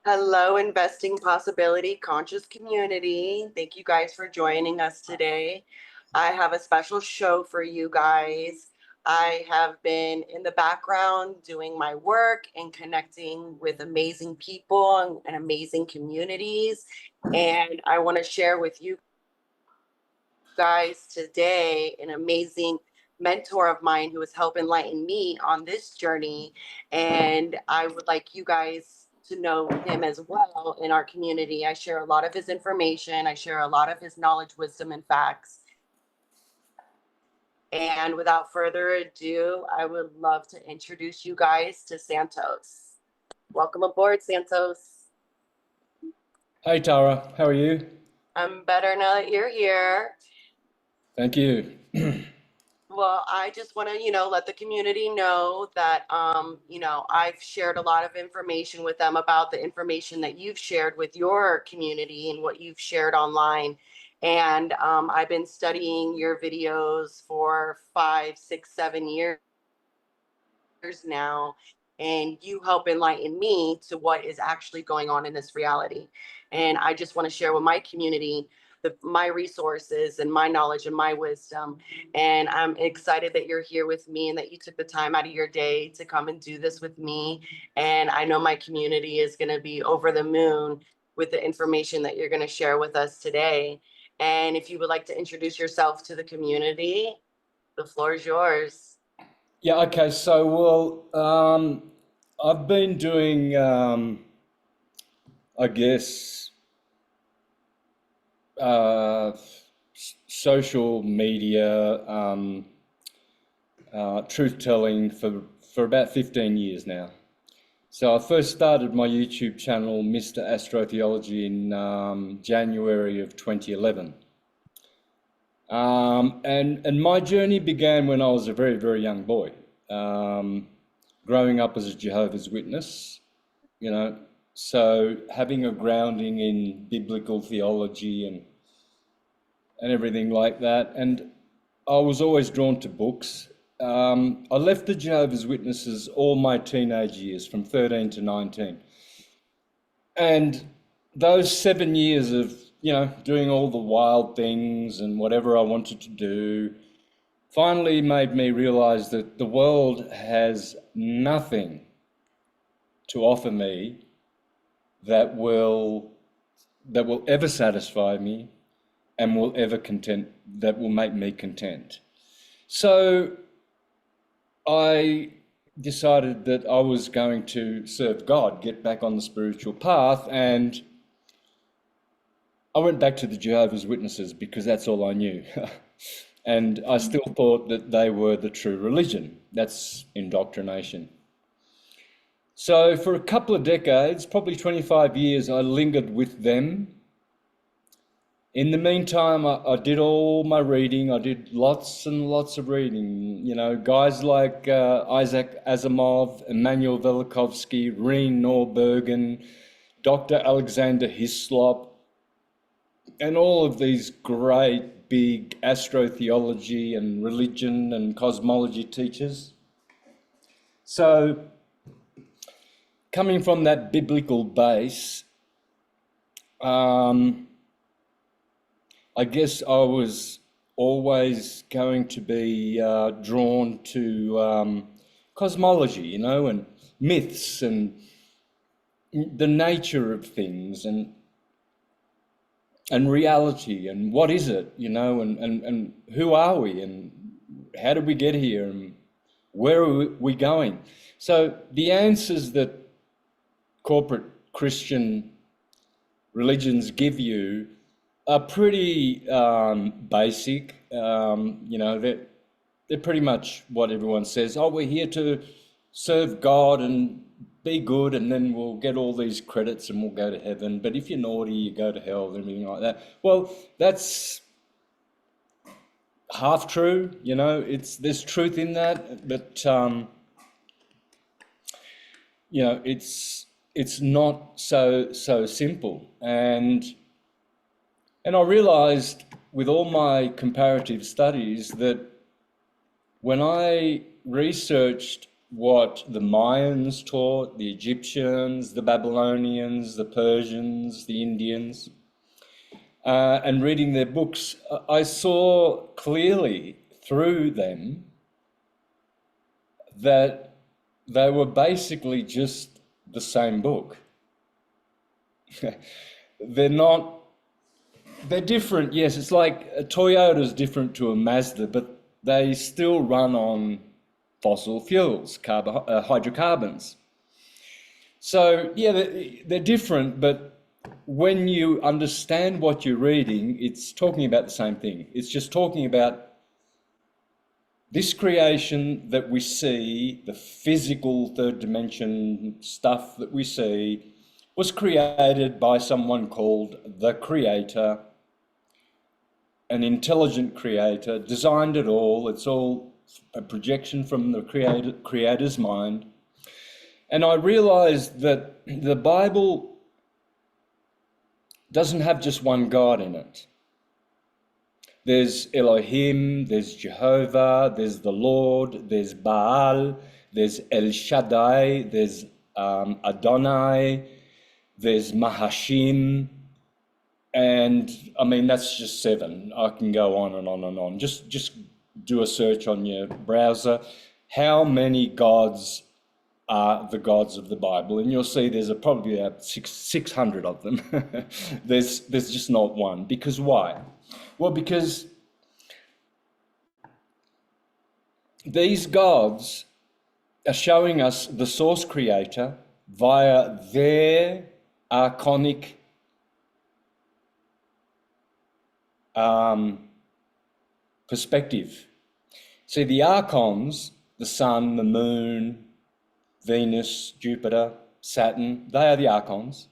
Hello, Investing Possibility Conscious Community. Thank you guys for joining us today. I have a special show for you guys. I have been in the background doing my work and connecting with amazing people and amazing communities. And I want to share with you guys today an amazing mentor of mine who has helped enlighten me on this journey. And I would like you guys to know him as well in our community. I share a lot of his information, I share a lot of his knowledge, wisdom, and facts. And without further ado, I would love to introduce you guys to Santos. Welcome aboard, Santos. Hey Tara, how are you? I'm better now that you're here. Thank you. Well, I just want to, let the community know that, I've shared a lot of information with them about the information that you've shared with your community and what you've shared online. And I've been studying your videos for 5, 6, 7 years now, and you help enlighten me to what is actually going on in this reality. And I just want to share with my community my resources and my knowledge and my wisdom. And I'm excited that you're here with me and that you took the time out of your day to come and do this with me. And I know my community is going to be over the moon with the information that you're going to share with us today. And if you would like to introduce yourself to the community, the floor is yours. Yeah, okay, I've been doing, I guess, uh, social media, truth telling for about 15 years now. So I first started my YouTube channel, Mr. Astrotheology, in January of 2011. And my journey began when I was a very, very young boy, um, growing up as a Jehovah's Witness, you know, so having a grounding in biblical theology and everything like that. And I was always drawn to books. I left the Jehovah's Witnesses all my teenage years, from 13 to 19. And those 7 years of, doing all the wild things and whatever I wanted to do finally made me realize that the world has nothing to offer me that will ever satisfy me and that will make me content. So I decided that I was going to serve God, get back on the spiritual path, and I went back to the Jehovah's Witnesses because that's all I knew. And I still thought that they were the true religion. That's indoctrination. So for a couple of decades, probably 25 years, I lingered with them. In the meantime, I did all my reading. I did lots and lots of reading. Guys like Isaac Asimov, Immanuel Velikovsky, Reen Norbergen, Dr. Alexander Hislop, and all of these great big astrotheology and religion and cosmology teachers. So coming from that biblical base, I guess I was always going to be drawn to cosmology, and myths and the nature of things and reality and what is it, and who are we and how did we get here and where are we going? So the answers that corporate Christian religions give you are pretty basic. They're pretty much what everyone says. Oh, we're here to serve God and be good, and then we'll get all these credits and we'll go to heaven. But if you're naughty, you go to hell and everything like that. Well, that's half true. There's truth in that, but it's not so simple. And I realized with all my comparative studies that when I researched what the Mayans taught, the Egyptians, the Babylonians, the Persians, the Indians, and reading their books, I saw clearly through them that they were basically just the same book. They're not, they're different, yes. It's like a Toyota's different to a Mazda, but they still run on fossil fuels, hydrocarbons. So, yeah, they're different, but when you understand what you're reading, it's talking about the same thing. It's just talking about this creation that we see, the physical third dimension stuff that we see, was created by someone called the Creator, an intelligent creator, designed it all. It's all a projection from the creator's mind. And I realized that the Bible doesn't have just one God in it. There's Elohim, there's Jehovah, there's the Lord, there's Baal, there's El Shaddai, there's Adonai, there's Mahashim, and I mean, that's just 7. I can go on and on and on. Just do a search on your browser. How many gods are the gods of the Bible? And you'll see there's probably about 600 of them. There's just not one. Because why? Well, because these gods are showing us the source creator via their archonic perspective. See, the archons, the sun, the moon, Venus, Jupiter, Saturn, they are the archons.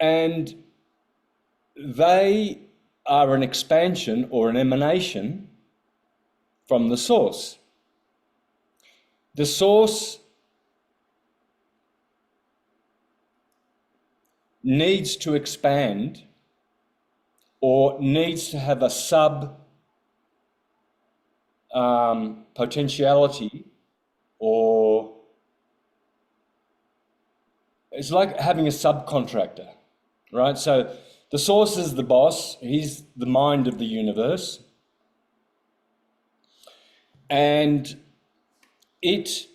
And they are an expansion or an emanation from the source. The source needs to expand or needs to have a potentiality, or it's like having a subcontractor, right? So the source is the boss, he's the mind of the universe, and it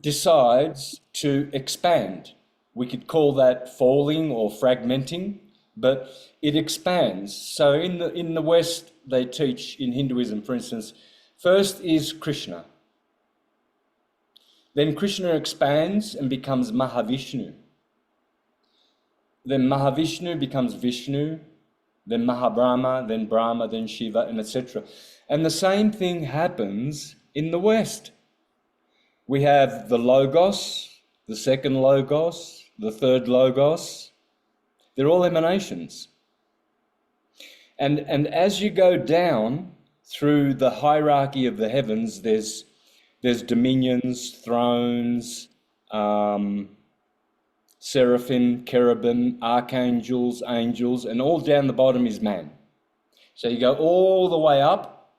decides to expand. We could call that falling or fragmenting, but it expands. So in the West, they teach in Hinduism, for instance, first is Krishna. Then Krishna expands and becomes Mahavishnu. Then Mahavishnu becomes Vishnu, then Mahabrahma, then Brahma, then Shiva, and etc. And the same thing happens in the West. We have the Logos, the second Logos, the third Logos. They're all emanations. And as you go down through the hierarchy of the heavens, there's dominions, thrones, seraphim, cherubim, archangels, angels, and all down the bottom is man. So you go all the way up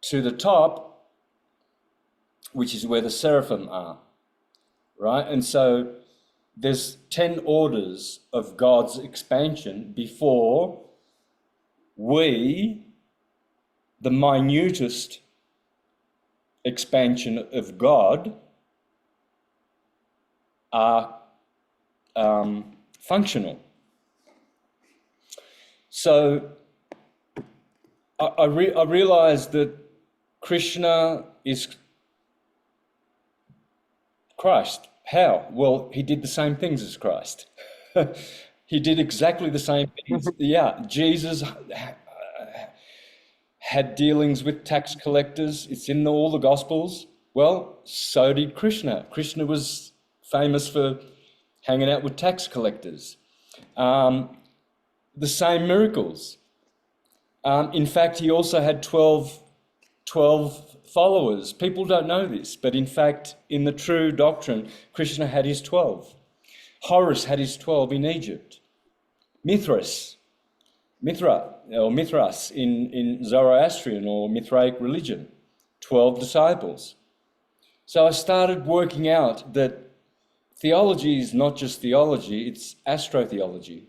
to the top, which is where the seraphim are, right? And so there's 10 orders of God's expansion before we, the minutest expansion of God, are functional. So I realized that Krishna is Christ. How? Well, he did the same things as Christ. He did exactly the same things. Yeah, Jesus had dealings with tax collectors. It's in all the Gospels. Well, so did Krishna. Krishna was famous for hanging out with tax collectors. The same miracles. In fact, he also had 12 followers. People don't know this, but in fact, in the true doctrine, Krishna had his 12. Horus had his 12 in Egypt. Mithras in Zoroastrian or Mithraic religion, 12 disciples. So I started working out that theology is not just theology, it's astrotheology.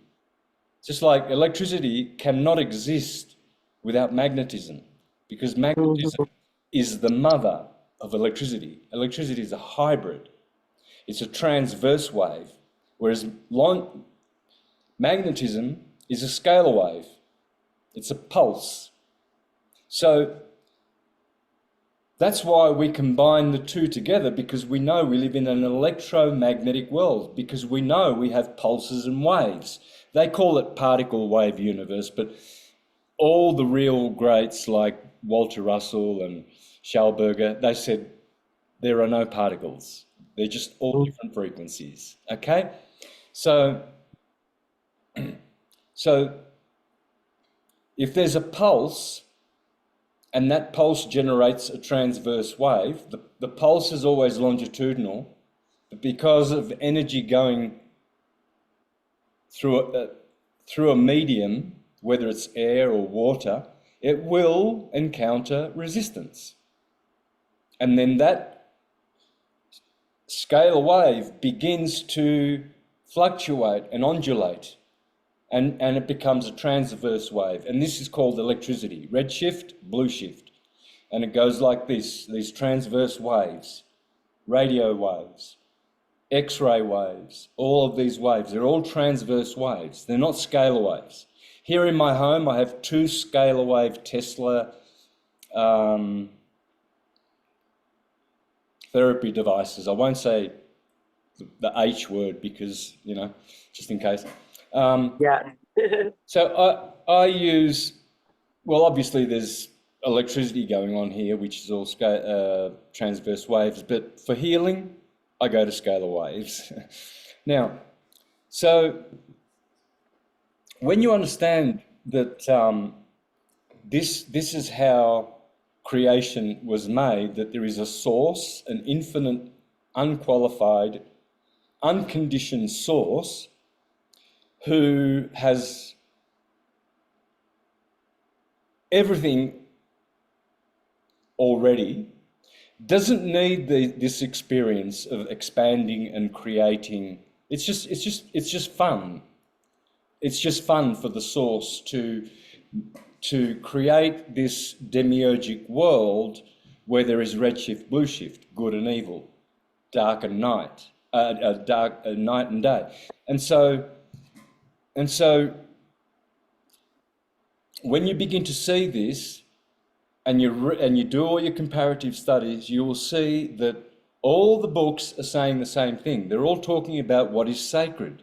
Just like electricity cannot exist without magnetism, because magnetism is the mother of electricity. Electricity is a hybrid. It's a transverse wave, whereas magnetism is a scalar wave. It's a pulse. So that's why we combine the two together, because we know we live in an electromagnetic world, because we know we have pulses and waves. They call it particle wave universe, but all the real greats like Walter Russell and Schallberger, they said there are no particles. They're just all different frequencies, okay? So if there's a pulse, and that pulse generates a transverse wave, the pulse is always longitudinal, but because of energy going through a medium, whether it's air or water, it will encounter resistance. And then that scalar wave begins to fluctuate and undulate, and it becomes a transverse wave. And this is called electricity, red shift, blue shift. And it goes like this, these transverse waves, radio waves, X-ray waves, all of these waves, they're all transverse waves. They're not scalar waves. Here in my home, I have 2 scalar wave Tesla therapy devices. I won't say the H word because, just in case. Yeah. So I use, well, obviously there's electricity going on here, which is all transverse waves, but for healing, I go to scalar waves. Now, so when you understand that this is how creation was made, that there is a source, an infinite, unqualified, unconditioned source who has everything already, doesn't need this experience of expanding and creating. It's just fun. It's just fun for the source to create this demiurgic world where there is red shift, blue shift, good and evil, dark and night, night and day. And so when you begin to see this, and you do all your comparative studies, you will see that all the books are saying the same thing. They're all talking about what is sacred,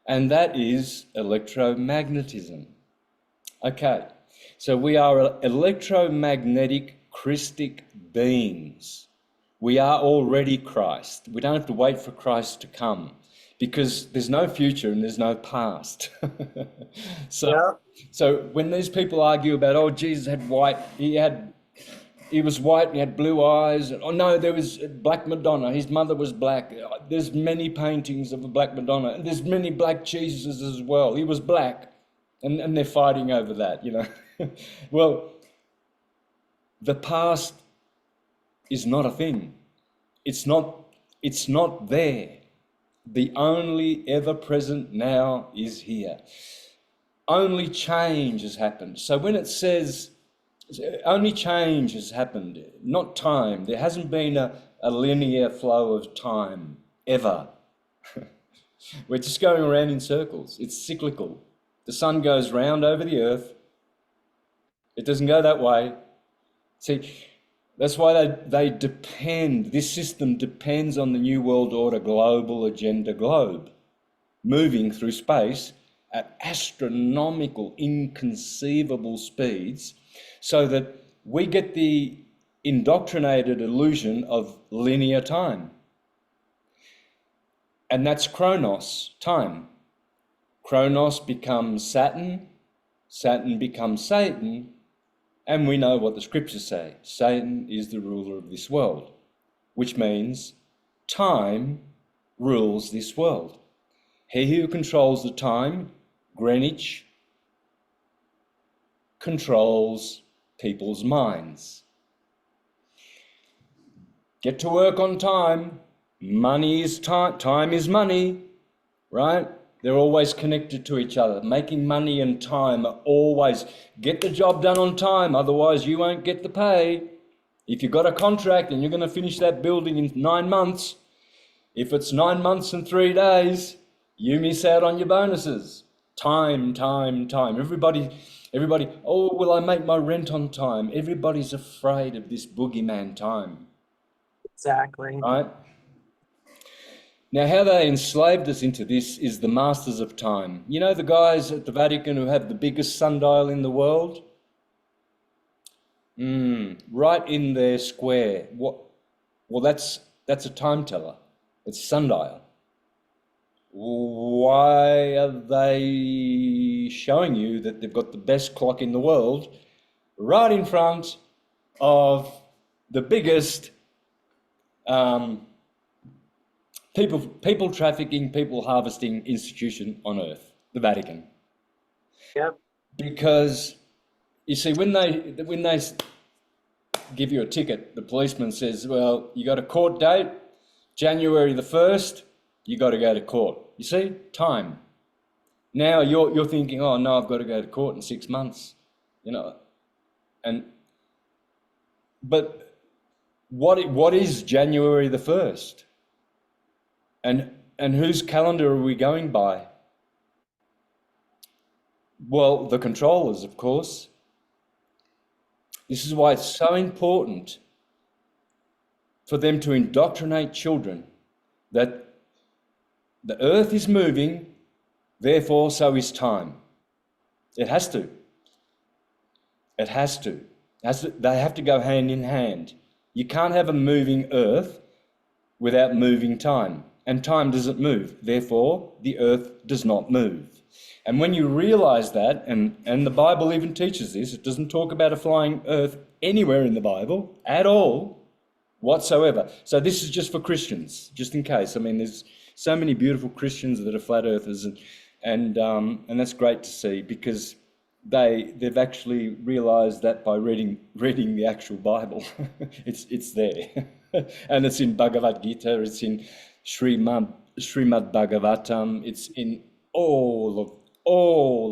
and that is electromagnetism. Okay, so we are electromagnetic Christic beings. We are already Christ. We don't have to wait for Christ to come, because there's no future and there's no past. So when these people argue about, oh, Jesus had white, he was white, he had blue eyes. Oh no, there was black Madonna, his mother was black. There's many paintings of a black Madonna, and there's many black Jesus as well. He was black, and they're fighting over that, Well, the past is not a thing. It's not there. The only ever-present now is here. Only change has happened. So when it says only change has happened, not time, there hasn't been a linear flow of time ever. We're just going around in circles. It's cyclical. The sun goes round over the earth. It doesn't go that way. See, that's why they depend, this system depends on the New World Order global agenda globe, moving through space at astronomical, inconceivable speeds, so that we get the indoctrinated illusion of linear time. And that's Chronos, time. Chronos becomes Saturn, Saturn becomes Satan, and we know what the scriptures say. Satan is the ruler of this world, which means time rules this world. He who controls the time, Greenwich, controls people's minds. Get to work on time. Money is time. Time is money, right? They're always connected to each other. Making money and time are always, get the job done on time, otherwise you won't get the pay. If you've got a contract and you're going to finish that building in 9 months, if it's 9 months and 3 days, you miss out on your bonuses. Time, time, time. Everybody, oh, will I make my rent on time? Everybody's afraid of this boogeyman time, Exactly. right? Now, how they enslaved us into this is the masters of time. You know the guys at the Vatican who have the biggest sundial in the world? Right in their square. Well, that's a time teller. It's sundial. Why are they showing you that they've got the best clock in the world right in front of the biggest people trafficking, people harvesting institution on earth, the Vatican? Yep. Because you see, when they give you a ticket, the policeman says, well, you got a court date, January the 1st, you got to go to court. You see, time. Now you're thinking, oh no, I've got to go to court in 6 months, you know. But what is January the 1st? And whose calendar are we going by? Well, the controllers, of course. This is why it's so important for them to indoctrinate children that the earth is moving, therefore so is time. It has to. It has to. They have to go hand in hand. You can't have a moving earth without moving time. And time doesn't move. Therefore, the earth does not move. And when you realize that, and the Bible even teaches this, it doesn't talk about a flying earth anywhere in the Bible at all, whatsoever. So this is just for Christians, just in case. I mean, there's so many beautiful Christians that are flat earthers, and that's great to see, because they've actually realized that by reading the actual Bible. it's there. And it's in Bhagavad Gita, it's in Srimad Bhagavatam, it's in all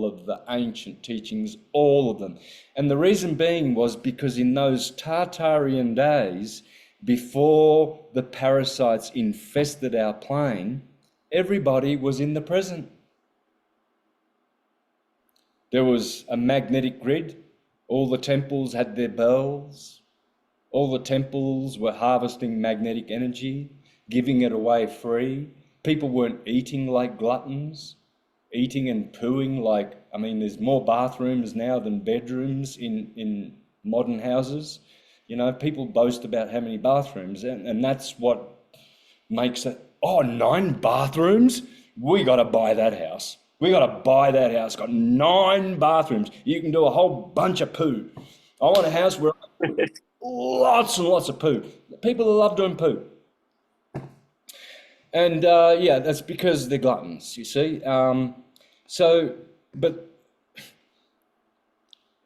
of the ancient teachings, all of them. And the reason being was because in those Tartarian days, before the parasites infested our plane, everybody was in the present. There was a magnetic grid. All the temples had their bells. All the temples were harvesting magnetic energy, giving it away free. People weren't eating like gluttons, eating and pooing like, I mean, there's more bathrooms now than bedrooms in modern houses. You know, people boast about how many bathrooms, and that's what makes it, 9 bathrooms? We got to buy that house. We got to buy that house. Got 9 bathrooms. You can do a whole bunch of poo. I want a house where lots and lots of poo. People love doing poo. And that's because they're gluttons, you see. But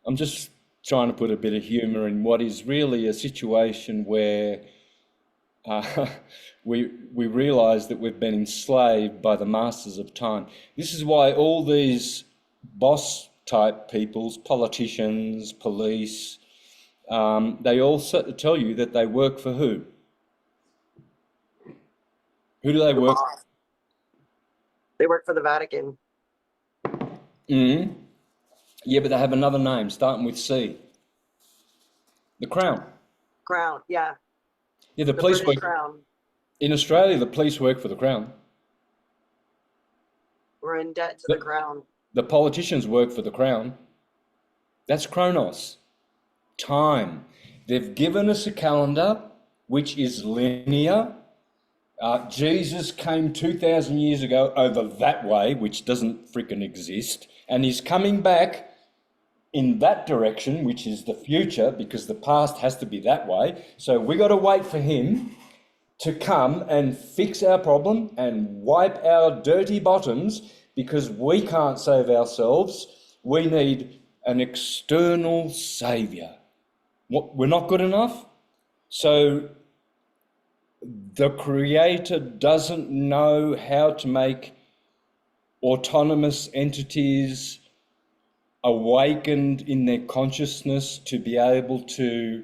I'm just trying to put a bit of humour in what is really a situation where we realise that we've been enslaved by the masters of time. This is why all these boss type peoples, politicians, police, they all tell you that they work for who? Who do they work for? They work for the Vatican. Mm-hmm. Yeah, but they have another name starting with C. The Crown. Crown, yeah. Yeah, the police British work. Crown. In Australia, the police work for the Crown. We're in debt to the Crown. The politicians work for the Crown. That's Chronos. Time. They've given us a calendar which is linear. Jesus came 2,000 years ago over that way, which doesn't freaking exist, and he's coming back in that direction, which is the future, because the past has to be that way. So we got to wait for him to come and fix our problem and wipe our dirty bottoms, because we can't save ourselves. We need an external saviour. We're not good enough. So the creator doesn't know how to make autonomous entities awakened in their consciousness to be able to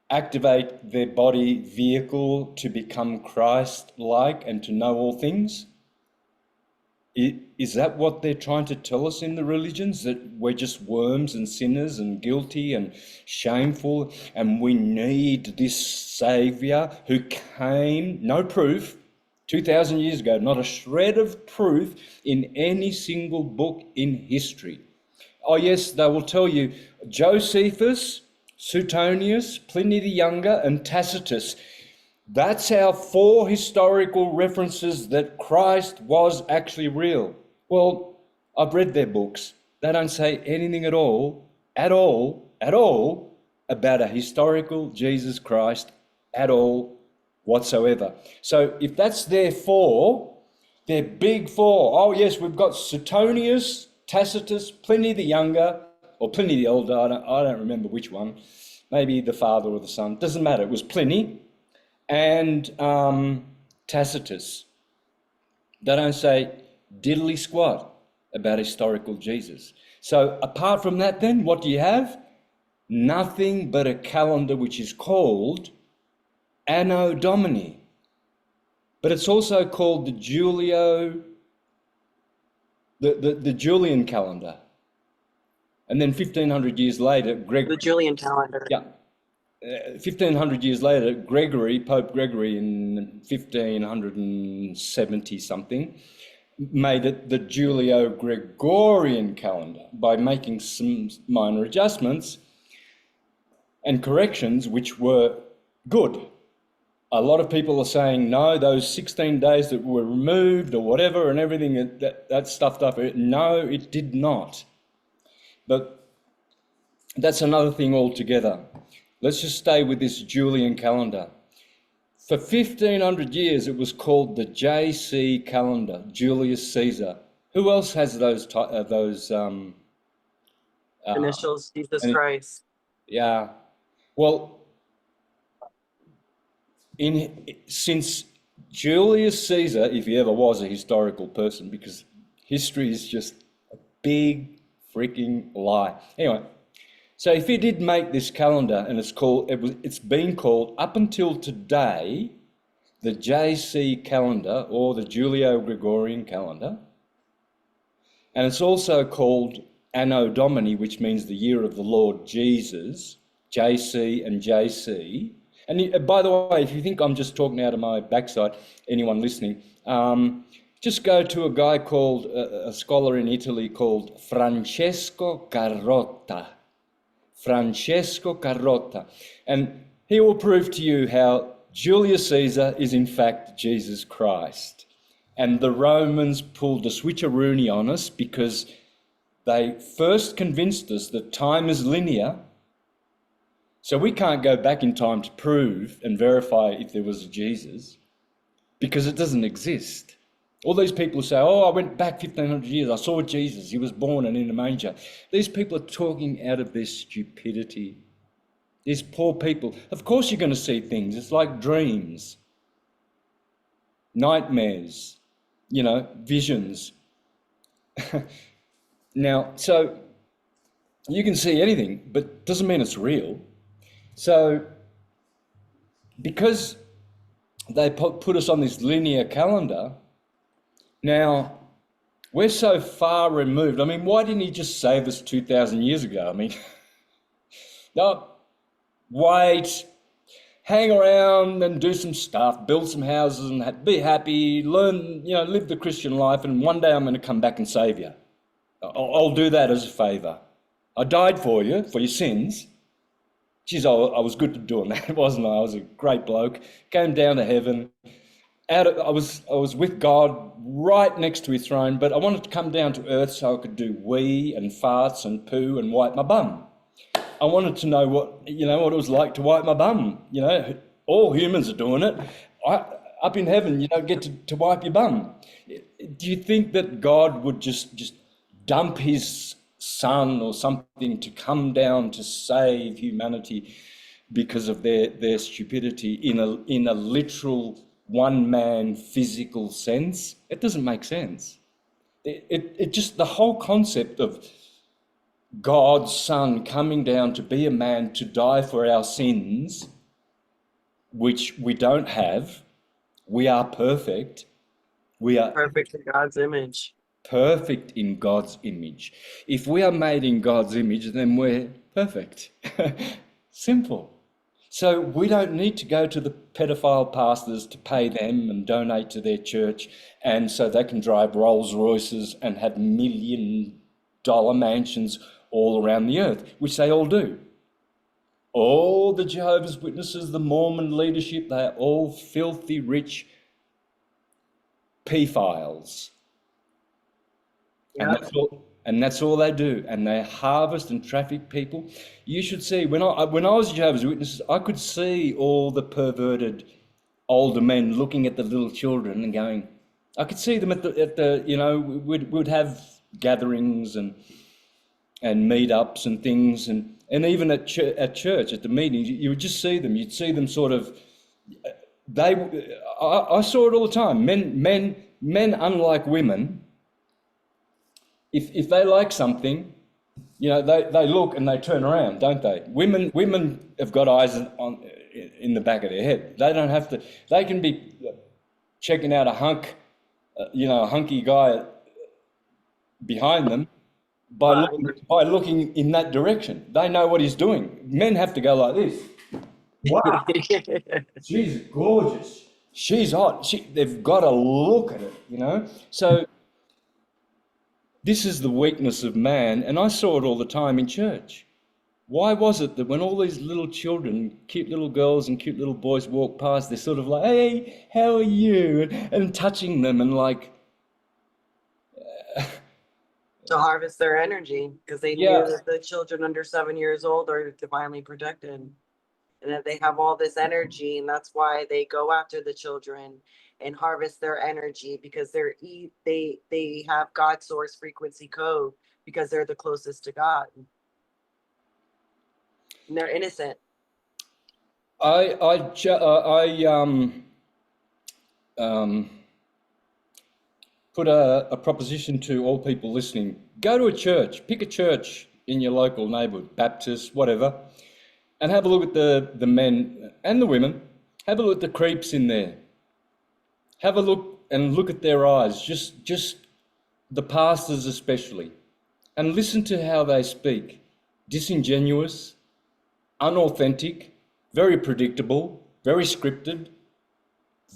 activate their body vehicle to become Christ-like and to know all things? Is that what they're trying to tell us in the religions, that we're just worms and sinners and guilty and shameful, and we need this saviour who came, no proof, 2,000 years ago, not a shred of proof in any single book in history? Oh yes, they will tell you Josephus, Suetonius, Pliny the Younger and Tacitus. That's our 4 historical references that Christ was actually real. Well, I've read their books. They don't say anything at all about a historical Jesus Christ at all whatsoever. So if that's their 4, their big 4, oh yes, we've got Suetonius, Tacitus, Pliny the Younger, or Pliny the Older, I don't remember which one, maybe the father or the son, doesn't matter, it was Pliny, and Tacitus. They don't say diddly squat about historical Jesus. So apart from that then, what do you have? Nothing but a calendar which is called Anno Domini. But it's also called the Julian calendar. And then 1,500 years later, The Julian calendar. Yeah. 1,500 years later, Pope Gregory in 1570 something, made it the Julio-Gregorian calendar by making some minor adjustments and corrections which were good. A lot of people are saying, no, those 16 days that were removed or whatever and everything, that stuffed up. No, it did not. But that's another thing altogether. Let's just stay with this Julian calendar. For 1,500 years, it was called the JC calendar, Julius Caesar. Who else has those Initials, Jesus Christ. Yeah. Well, since Julius Caesar, if he ever was a historical person, because history is just a big freaking lie. Anyway, so if he did make this calendar, and it's been called up until today the JC calendar or the Julio-Gregorian calendar, and it's also called Anno Domini, which means the year of the Lord Jesus, JC and JC. And by the way, if you think I'm just talking out of my backside, anyone listening, just go to a guy called, a scholar in Italy called Francesco Carrotta. Francesco Carrotta. And he will prove to you how Julius Caesar is in fact Jesus Christ. And the Romans pulled a switcheroony on us because they first convinced us that time is linear. So we can't go back in time to prove and verify if there was a Jesus because it doesn't exist. All these people who say, oh, I went back 1,500 years, I saw Jesus, he was born and in a manger. These people are talking out of their stupidity. These poor people. Of course you're going to see things. It's like dreams, nightmares, visions. Now, so you can see anything, but doesn't mean it's real. So because they put us on this linear calendar, now we're so far removed. I mean, why didn't he just save us 2,000 years ago? I mean, no, wait, hang around and do some stuff, build some houses and be happy, learn, live the Christian life, and one day I'm going to come back and save you. I'll do that as a favour. I died for you, for your sins. Geez, I was good at doing that, wasn't I? I was a great bloke. Came down to heaven. I was with God right next to his throne, but I wanted to come down to earth so I could do wee and farts and poo and wipe my bum. I wanted to know what it was like to wipe my bum. All humans are doing it. Up in heaven, you don't get to wipe your bum. Do you think that God would just dump his son or something to come down to save humanity because of their stupidity in a literal one man physical sense. It doesn't make sense. It just, the whole concept of God's Son coming down to be a man to die for our sins, which we don't have. We are perfect. We are Perfect in God's image. perfect in God's image. If we are made in God's image, then we're perfect. Simple. So we don't need to go to the pedophile pastors to pay them and donate to their church, and so they can drive Rolls Royces and have $1 million mansions all around the earth, which they all do. All the Jehovah's Witnesses, the Mormon leadership, they're all filthy rich pedophiles. Yeah. And that's all they do. And they harvest and traffic people. You should see, when I was a Jehovah's Witness, I could see all the perverted older men looking at the little children and going, I could see them at the you know, we'd have gatherings and meetups and things, and even at church, at the meetings, you would just see them. You'd see them sort of, I saw it all the time. Men, unlike women, if they like something, you know, they look and they turn around, don't they? Women have got eyes in the back of their head. They don't have to. They can be checking out a hunky guy behind them by looking in that direction. They know what he's doing. Men have to go like this. Wow, she's gorgeous. She's hot. They've got to look at it, you know. So this is the weakness of man, and I saw it all the time in church. Why was it that when all these little children, cute little girls and cute little boys walk past, they're sort of like, hey, how are you? And touching them and like... To harvest their energy, because they knew that the children under 7 years old are divinely protected, and that they have all this energy, and that's why they go after the children and harvest their energy, because they have God's source frequency code, because they're the closest to God. And they're innocent. I put a proposition to all people listening. Go to a church, pick a church in your local neighbourhood, Baptist, whatever, and have a look at the men and the women. Have a look at the creeps in there. Have a look at their eyes, just the pastors especially, and listen to how they speak. Disingenuous, unauthentic, very predictable, very scripted,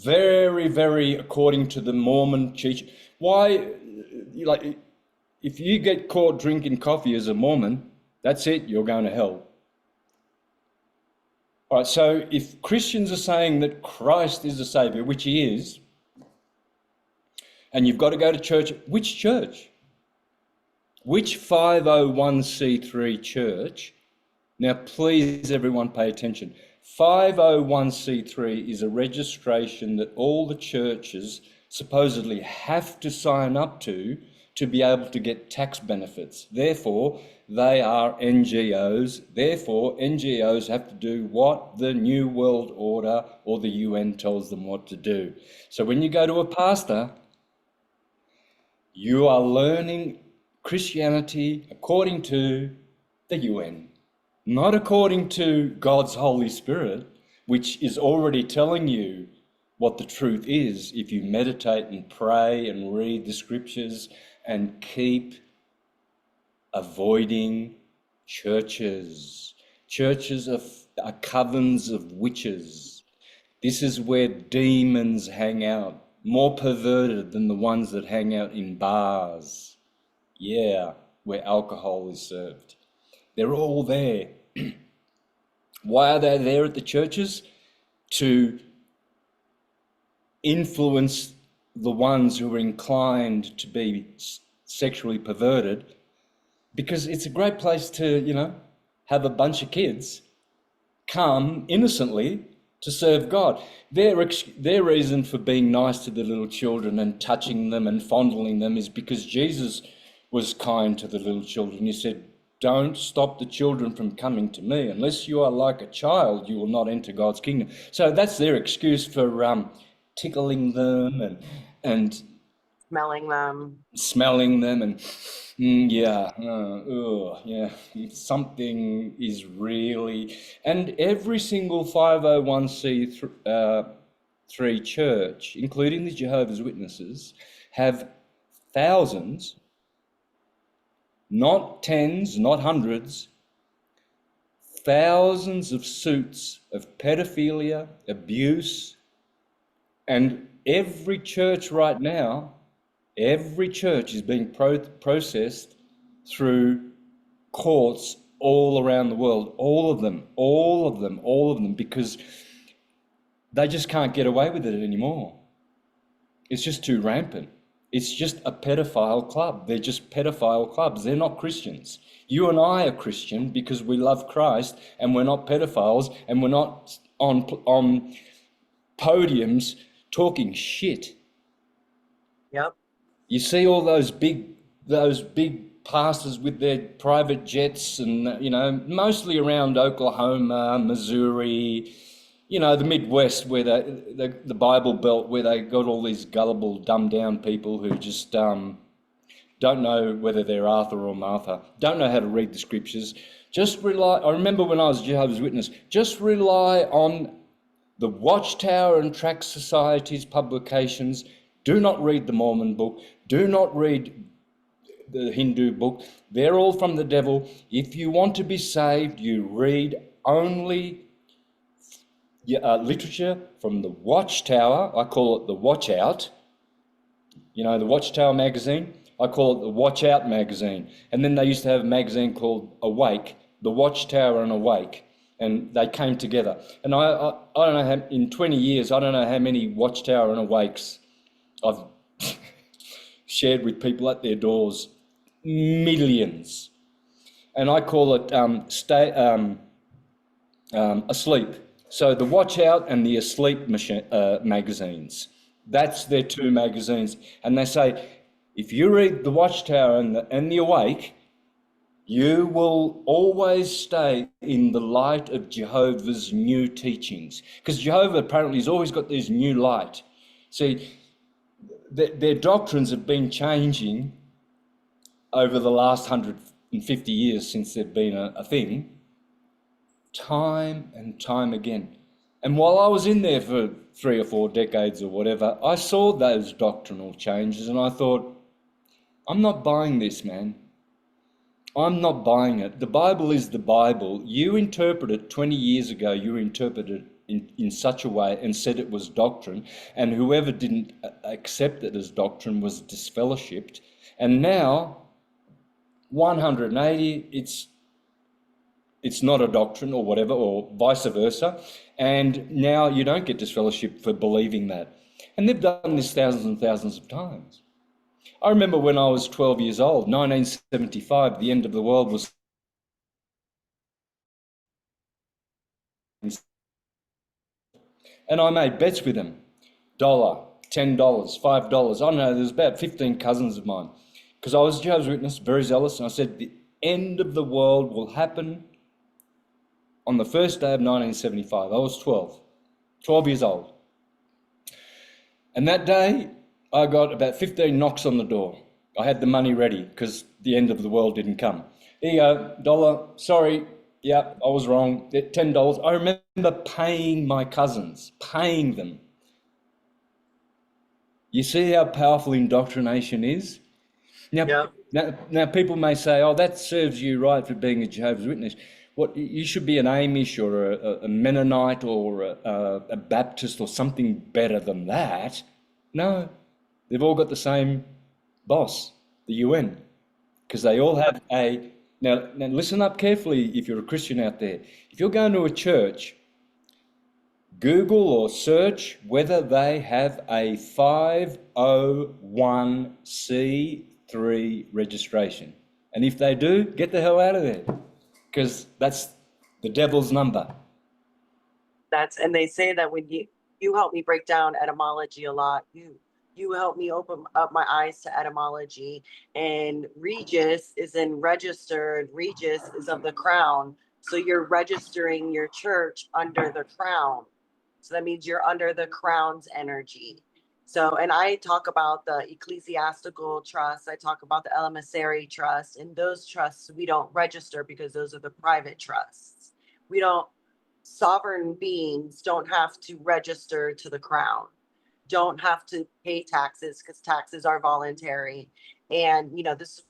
very, very according to the Mormon teaching. Why, like, if you get caught drinking coffee as a Mormon, that's it, you're going to hell. All right, so if Christians are saying that Christ is the Saviour, which he is, and you've got to go to church, which church? Which 501c3 church? Now, please, everyone, pay attention. 501c3 is a registration that all the churches supposedly have to sign up to be able to get tax benefits. Therefore, they are NGOs. Therefore, NGOs have to do what the New World Order or the UN tells them what to do. So when you go to a pastor, you are learning Christianity according to the UN. Not according to God's Holy Spirit, which is already telling you what the truth is if you meditate and pray and read the scriptures and keep avoiding churches. Churches are covens of witches. This is where demons hang out, more perverted than the ones that hang out in bars. Yeah, where alcohol is served. They're all there. Why are they there at the churches? To influence the ones who are inclined to be sexually perverted, because it's a great place to, you know, have a bunch of kids come innocently to serve God. Their reason for being nice to the little children and touching them and fondling them is because Jesus was kind to the little children. He said, don't stop the children from coming to me. Unless you are like a child, you will not enter God's kingdom. So that's their excuse for tickling them and Smelling them. smelling them and yeah, something is really, and every single 501c3 church, including the Jehovah's Witnesses, have thousands, not tens, not hundreds, thousands of suits of pedophilia, abuse, and every church right now, every church is being processed through courts all around the world, all of them, because they just can't get away with it anymore. It's just too rampant. It's just a pedophile club. They're just pedophile clubs. They're not Christians. You and I are Christian because we love Christ, and we're not pedophiles, and we're not on podiums talking shit. Yep. You see all those big pastors with their private jets, and mostly around Oklahoma, Missouri, the Midwest, where the Bible Belt, where they got all these gullible, dumbed down people who just don't know whether they're Arthur or Martha, don't know how to read the scriptures. Just rely. I remember when I was a Jehovah's Witness, just rely on the Watchtower and Tract Society's publications. Do not read the Mormon book. Do not read the Hindu book. They're all from the devil. If you want to be saved, you read only literature from the Watchtower. I call it the Watch Out. The Watchtower magazine. I call it the Watch Out magazine. And then they used to have a magazine called Awake, the Watchtower and Awake. And they came together. And I don't know how, in 20 years, I don't know how many Watchtower and Awakes I've shared with people at their doors. Millions. And I call it Asleep. So the Watch Out and the Asleep magazines. That's their two magazines. And they say, if you read the Watchtower and the Awake, you will always stay in the light of Jehovah's new teachings. Because Jehovah apparently has always got this new light. See, their doctrines have been changing over the last 150 years since they've been a thing, time and time again. And while I was in there for 3 or 4 decades or whatever, I saw those doctrinal changes and I thought, I'm not buying this, man. I'm not buying it. The Bible is the Bible. You interpret it 20 years ago, you interpreted it in such a way and said it was doctrine, and whoever didn't accept it as doctrine was disfellowshipped. And now, 180, it's not a doctrine or whatever, or vice versa. And now you don't get disfellowship for believing that. And they've done this thousands and thousands of times. I remember when I was 12 years old, 1975, the end of the world was. And I made bets with them. $1, $10, $5. I don't know, there's about 15 cousins of mine. Because I was a Jehovah's Witness, very zealous, and I said the end of the world will happen on the first day of 1975. I was 12 years old. And that day, I got about 15 knocks on the door. I had the money ready because the end of the world didn't come. Here you go, $1, sorry, yeah, I was wrong, $10. I remember paying my cousins, paying them. You see how powerful indoctrination is? Now people may say, oh, that serves you right for being a Jehovah's Witness. What, you should be an Amish or a Mennonite or a Baptist or something better than that. No, they've all got the same boss, the UN, because they all have a... Now listen up carefully if you're a Christian out there. If you're going to a church, Google or search whether they have a 501c3 registration. And if they do, get the hell out of there, because that's the devil's number. And they say that when you help me break down etymology a lot, You help me open up my eyes to etymology. And Regis is in registered. Regis is of the crown. So you're registering your church under the crown. So that means you're under the crown's energy. So, and I talk about the ecclesiastical trust. I talk about the emissary trust. And those trusts we don't register because those are the private trusts. We don't, sovereign beings don't have to register to the crown, don't have to pay taxes because taxes are voluntary. And, this is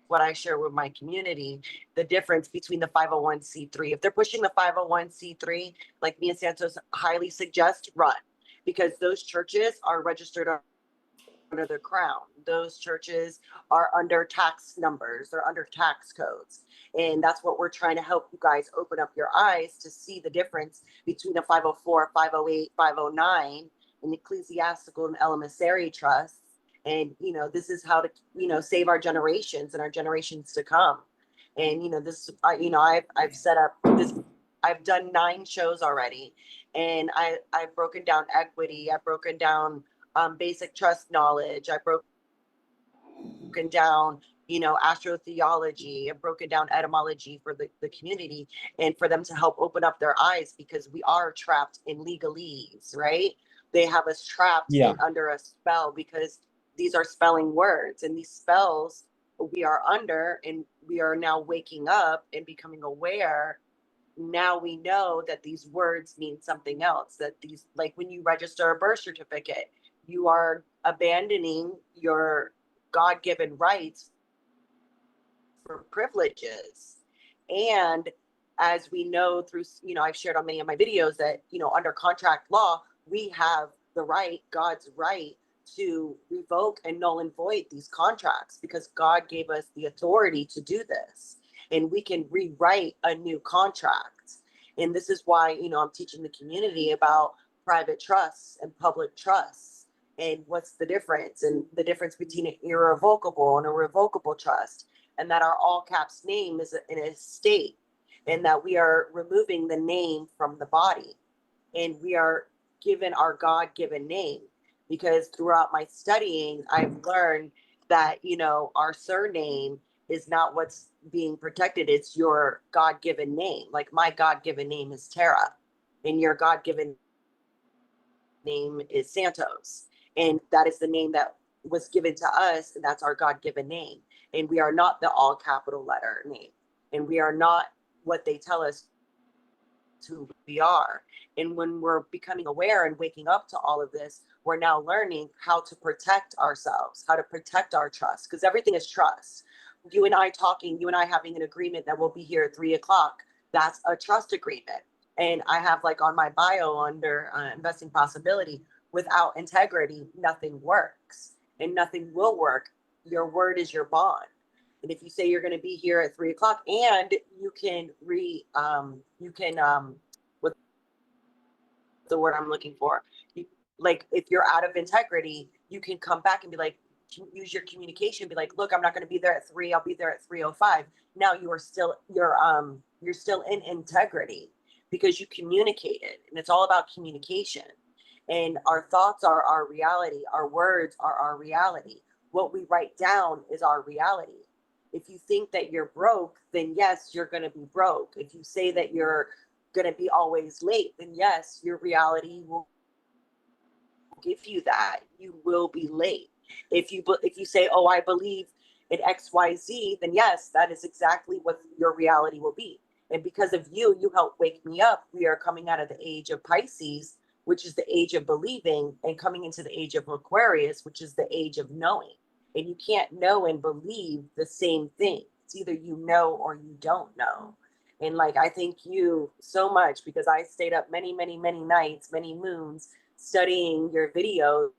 what I share with my community, the difference between the 501c3. If they're pushing the 501c3, like me and Santos highly suggest, run, because those churches are registered under the crown. Those churches are under tax numbers, they're under tax codes. And that's what we're trying to help you guys open up your eyes to see the difference between a 504, 508, 509, and ecclesiastical and emissary trusts. And, this is how to, save our generations and our generations to come. And, this, I've set up this, I've done 9 shows already. And I've broken down equity, I've broken down basic trust knowledge. I've broken down, astrotheology. I've broken down etymology for the community and for them to help open up their eyes, because we are trapped in legalese, right? They have us trapped Yeah. in under a spell because these are spelling words, and these spells we are under, and we are now waking up and becoming aware. Now we know that these words mean something else, that these, like when you register a birth certificate, you are abandoning your God-given rights for privileges. And as we know through, I've shared on many of my videos that, under contract law, we have the right, God's right, to revoke and null and void these contracts, because God gave us the authority to do this. And we can rewrite a new contract. And this is why, I'm teaching the community about private trusts and public trusts, and what's the difference, and the difference between an irrevocable and a revocable trust, and that our all caps name is an estate, and that we are removing the name from the body, and we are given our God-given name. Because throughout my studying, I've learned that, our surname is not what's being protected, it's your God-given name. Like my God-given name is Tara, and your God-given name is Santos. And that is the name that was given to us, and that's our God-given name. And we are not the all capital letter name. And we are not what they tell us who we are. And when we're becoming aware and waking up to all of this, we're now learning how to protect ourselves, how to protect our trust, because everything is trust. You and I talking, you and I having an agreement that we'll be here at 3 o'clock, that's a trust agreement. And I have, like, on my bio under Investing Possibility, without integrity, nothing works and nothing will work. Your word is your bond. And if you say you're going to be here at 3 o'clock, and what's the word I'm looking for? You, like, if you're out of integrity, you can come back and be like, use your communication, be like, look, I'm not going to be there at 3. I'll be there at 3:05. Now you're still in integrity because you communicated, and it's all about communication. And our thoughts are our reality. Our words are our reality. What we write down is our reality. If you think that you're broke, then yes, you're going to be broke. If you say that you're going to be always late, then yes, your reality will give you that. You will be late. If you say, oh, I believe in XYZ, then yes, that is exactly what your reality will be. And because of you, you help wake me up. We are coming out of the age of Pisces, which is the age of believing, and coming into the age of Aquarius, which is the age of knowing. And you can't know and believe the same thing. It's either you know or you don't know. And, like, I thank you so much, because I stayed up many, many, many nights, many moons, studying your videos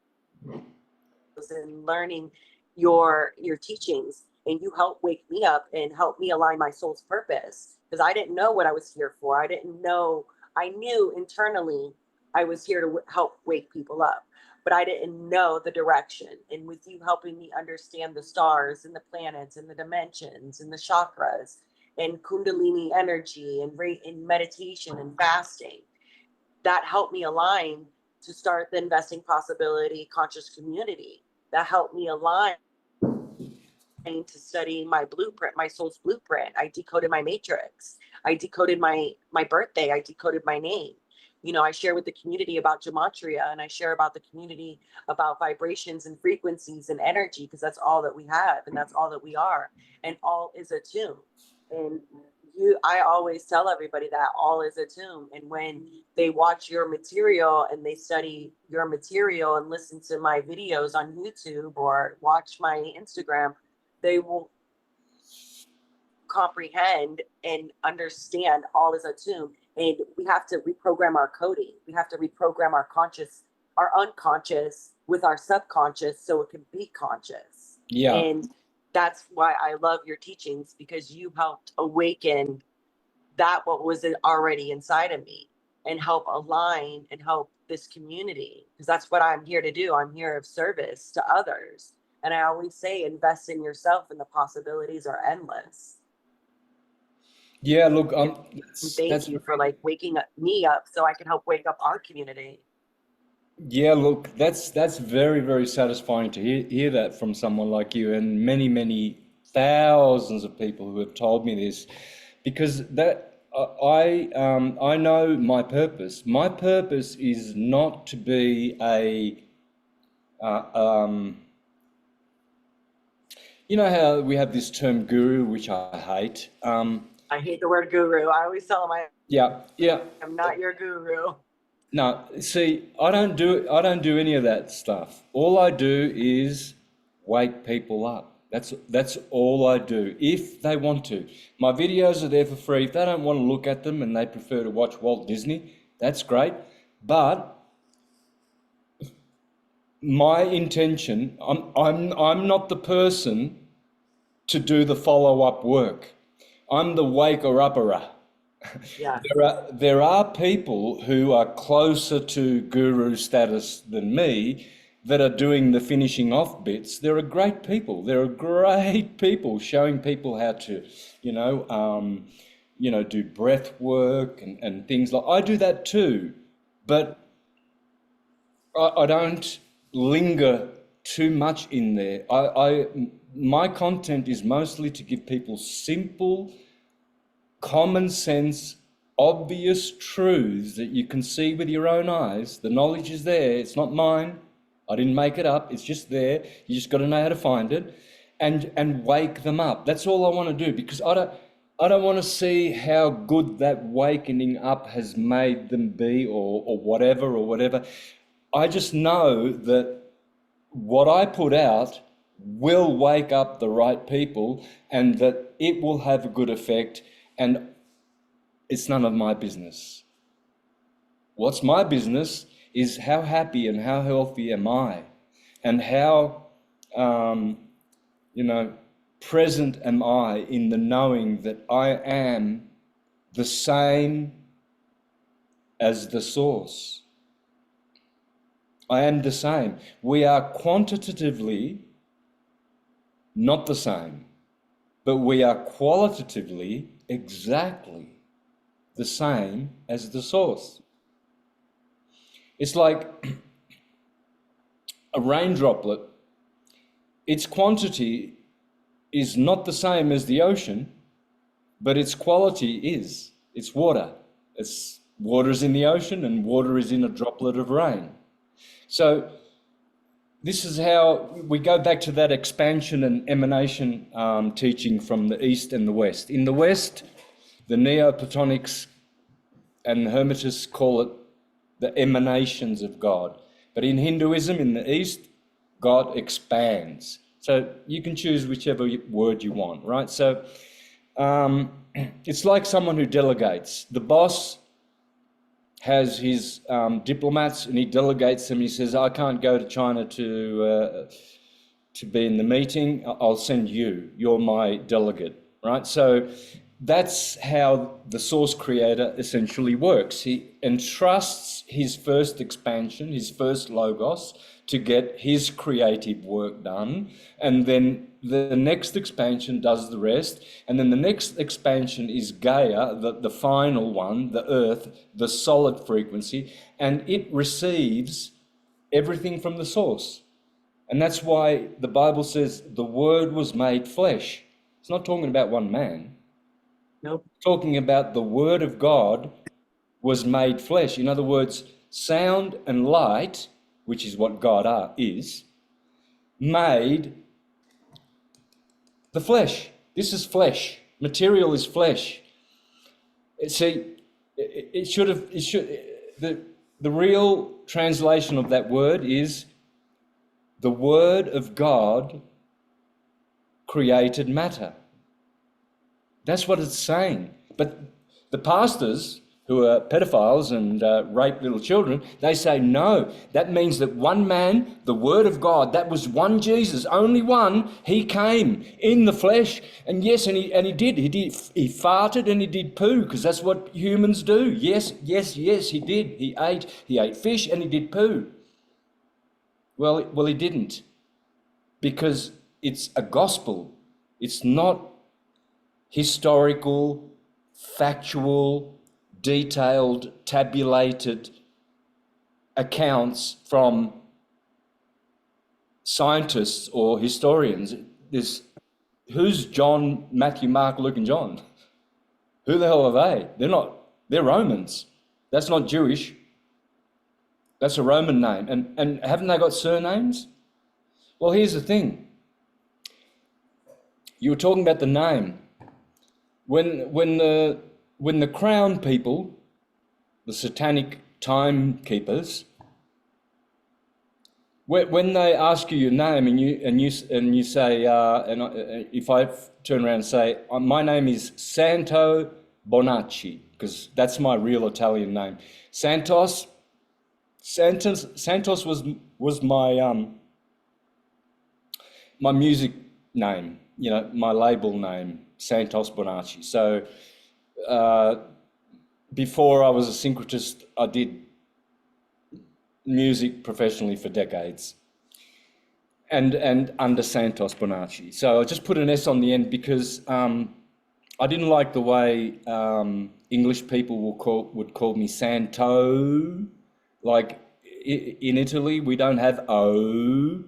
and learning your teachings, and you help wake me up and help me align my soul's purpose, because I didn't know what I was here for. I knew internally I was here to help wake people up, but I didn't know the direction. And with you helping me understand the stars and the planets and the dimensions and the chakras and kundalini energy and meditation and fasting, that helped me align to start the Investing Possibility conscious community. That helped me align to study my blueprint, my soul's blueprint. I decoded my matrix. I decoded my birthday. I decoded my name. I share with the community about gematria, and I share about the community about vibrations and frequencies and energy, because that's all that we have, and that's all that we are, and all is a tune. And I always tell everybody that all is a tune. And when they watch your material and they study your material and listen to my videos on YouTube or watch my Instagram, they will comprehend and understand all is a tune. And we have to reprogram our coding. We have to reprogram our unconscious with our subconscious so it can be conscious. Yeah. And that's why I love your teachings, because you helped awaken that what was already inside of me, and help align and help this community, because that's what I'm here to do. I'm here of service to others. And I always say, invest in yourself, and the possibilities are endless. Yeah, look, Thank you for waking me up so I can help wake up our community. Yeah, look, that's very, very satisfying to hear that from someone like you, and many, many thousands of people who have told me this, because I know my purpose. My purpose is not to be you know how we have this term guru, which I hate. I hate the word guru. I always tell them Yeah. I'm not your guru. No, see, I don't do any of that stuff. All I do is wake people up. That's all I do, if they want to. My videos are there for free. If they don't want to look at them and they prefer to watch Walt Disney, that's great. But my intention, I'm not the person to do the follow-up work. I'm the waker-upperer. Yeah. There are people who are closer to guru status than me that are doing the finishing off bits. There are great people. There are great people showing people how to, do breath work and things like. I do that too, but I don't linger too much in there. My content is mostly to give people simple, common sense, obvious truths that you can see with your own eyes. The knowledge is there. It's not mine. I didn't make it up. It's just there. You just got to know how to find it, and wake them up. That's all I want to do, because I don't want to see how good that wakening up has made them be, or whatever. I just know that what I put out will wake up the right people, and that it will have a good effect, and it's none of my business. What's my business is how happy and how healthy am I, and how, present am I in the knowing that I am the same as the source. I am the same. We are quantitatively not the same, but we are qualitatively exactly the same as the source. It's like a rain droplet. Its quantity is not the same as the ocean, but its quality is. It's water. Water is in the ocean, and water is in a droplet of rain. So this is how we go back to that expansion and emanation teaching from the East and the West. In the West, the Neoplatonics and the Hermetists call it the emanations of God. But in Hinduism, in the East, God expands. So you can choose whichever word you want, right? So it's like someone who delegates. The boss has his diplomats, and he delegates them. He says, I can't go to China to be in the meeting. I'll send you. You're my delegate, right? So that's how the source creator essentially works. He entrusts his first expansion, his first logos, to get his creative work done, and then the next expansion does the rest, and then the next expansion is Gaia, the final one, the earth, the solid frequency, and it receives everything from the source. And that's why the Bible says the Word was made flesh. It's not talking about one man. Nope. It's talking about the Word of God was made flesh. In other words, sound and light, which is what God is, made the flesh. This is flesh. Material is flesh. See, the real translation of that word is the Word of God created matter. That's what it's saying. But the pastors, who are pedophiles and rape little children, they say, no, that means that one man, the Word of God, that was one Jesus, only one, he came in the flesh. And yes, he farted and he did poo, because that's what humans do. Yes, he did. He ate fish and he did poo. Well, he didn't, because it's a gospel. It's not historical, factual, detailed, tabulated accounts from scientists or historians. Who's John, Matthew, Mark, Luke, and John? Who the hell are they? They're Romans. That's not Jewish. That's a Roman name. And haven't they got surnames? Well, here's the thing. You were talking about the name. When the crown people, the satanic timekeepers, when they ask you your name and you say, if I turn around and say, my name is Santos Bonacci, because that's my real Italian name. Santos was my my music name, my label name, Santos Bonacci. So before I was a syncretist, I did music professionally for decades, and under Santos Bonacci. So I just put an S on the end because I didn't like the way English people would call me Santo. Like in Italy, we don't have O.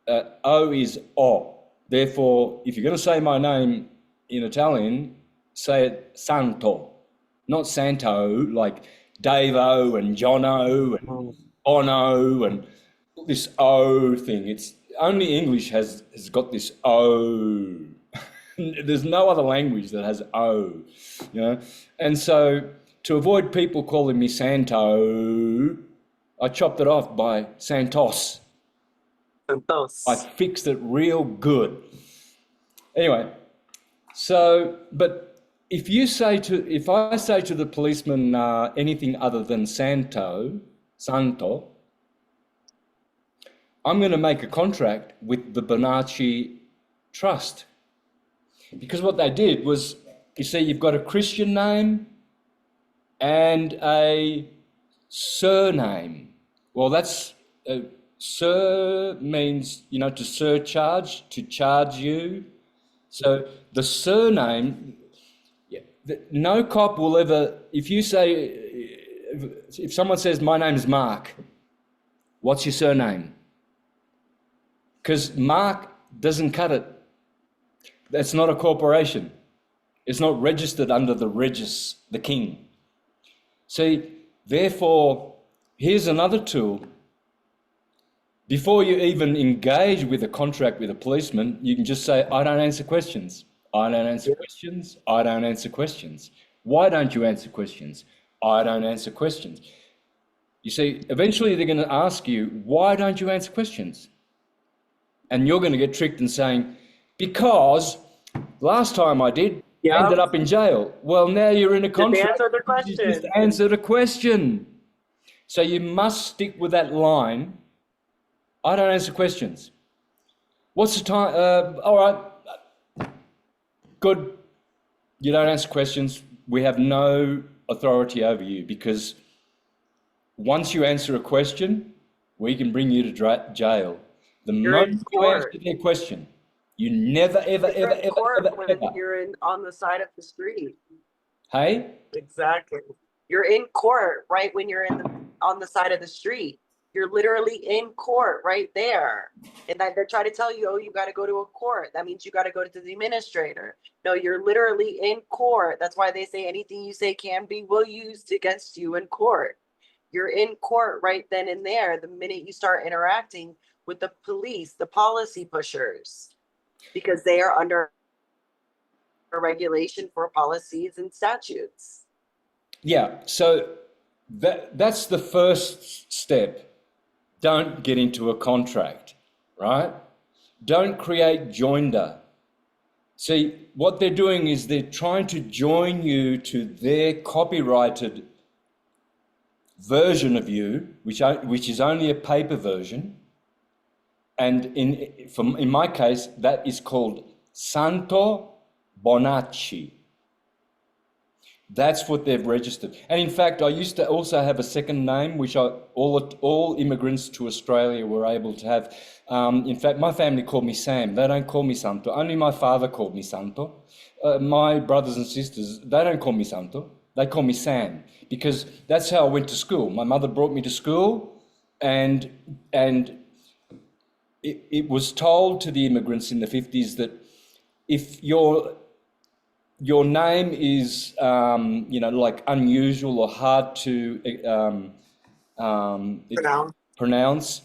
O is O. Therefore, if you're going to say my name in Italian, say it Santo, not Santo, like Dave-O and John-O and Bono and this O thing. It's only English has got this O. There's no other language that has O, And so to avoid people calling me Santo, I chopped it off by Santos. Santos. I fixed it real good. Anyway, but if I say to the policeman anything other than Santo, I'm going to make a contract with the Bonnaci Trust. Because what they did was, you see, you've got a Christian name and a surname. Well, that's Sir means, to surcharge, to charge you. So the surname, no cop will ever, if someone says, my name's Mark, what's your surname? Because Mark doesn't cut it. That's not a corporation. It's not registered under the Regis, the king. See, therefore, here's another tool. Before you even engage with a contract with a policeman, you can just say, I don't answer questions. I don't answer questions. I don't answer questions. Why don't you answer questions? I don't answer questions. You see, eventually they're going to ask you, why don't you answer questions? And you're going to get tricked in saying, because last time I did, I ended up in jail. Well, now you're in a contract. Just answer the question. You just answered a question. So you must stick with that line. I don't answer questions. What's the time? All right. Good. you don't answer questions, we have no authority over you, because once you answer a question, we can bring you to jail. The You're in moment you answer court. their question, you never, ever, You're ever, in ever, court ever, when ever. you're in on the side of the street. Hey? Exactly. You're in court right when you're on the side of the street. You're literally in court right there. And then they're trying to tell you, oh, you got to go to a court. That means you got to go to the administrator. No, you're literally in court. That's why they say anything you say can be will used against you in court. You're in court right then and there the minute you start interacting with the police, the policy pushers, because they are under regulation for policies and statutes. Yeah, so that's the first step. Don't get into a contract, right? Don't create joinder. See, what they're doing is they're trying to join you to their copyrighted version of you, which is only a paper version. And in my case, that is called Santos Bonacci. That's what they've registered. And in fact, I used to also have a second name, which all immigrants to Australia were able to have. In fact, my family called me Sam. They don't call me Santo. Only my father called me Santo. My brothers and sisters, they don't call me Santo. They call me Sam, because that's how I went to school. My mother brought me to school, and it was told to the immigrants in the 50s that if your name is, like unusual or hard to pronounce,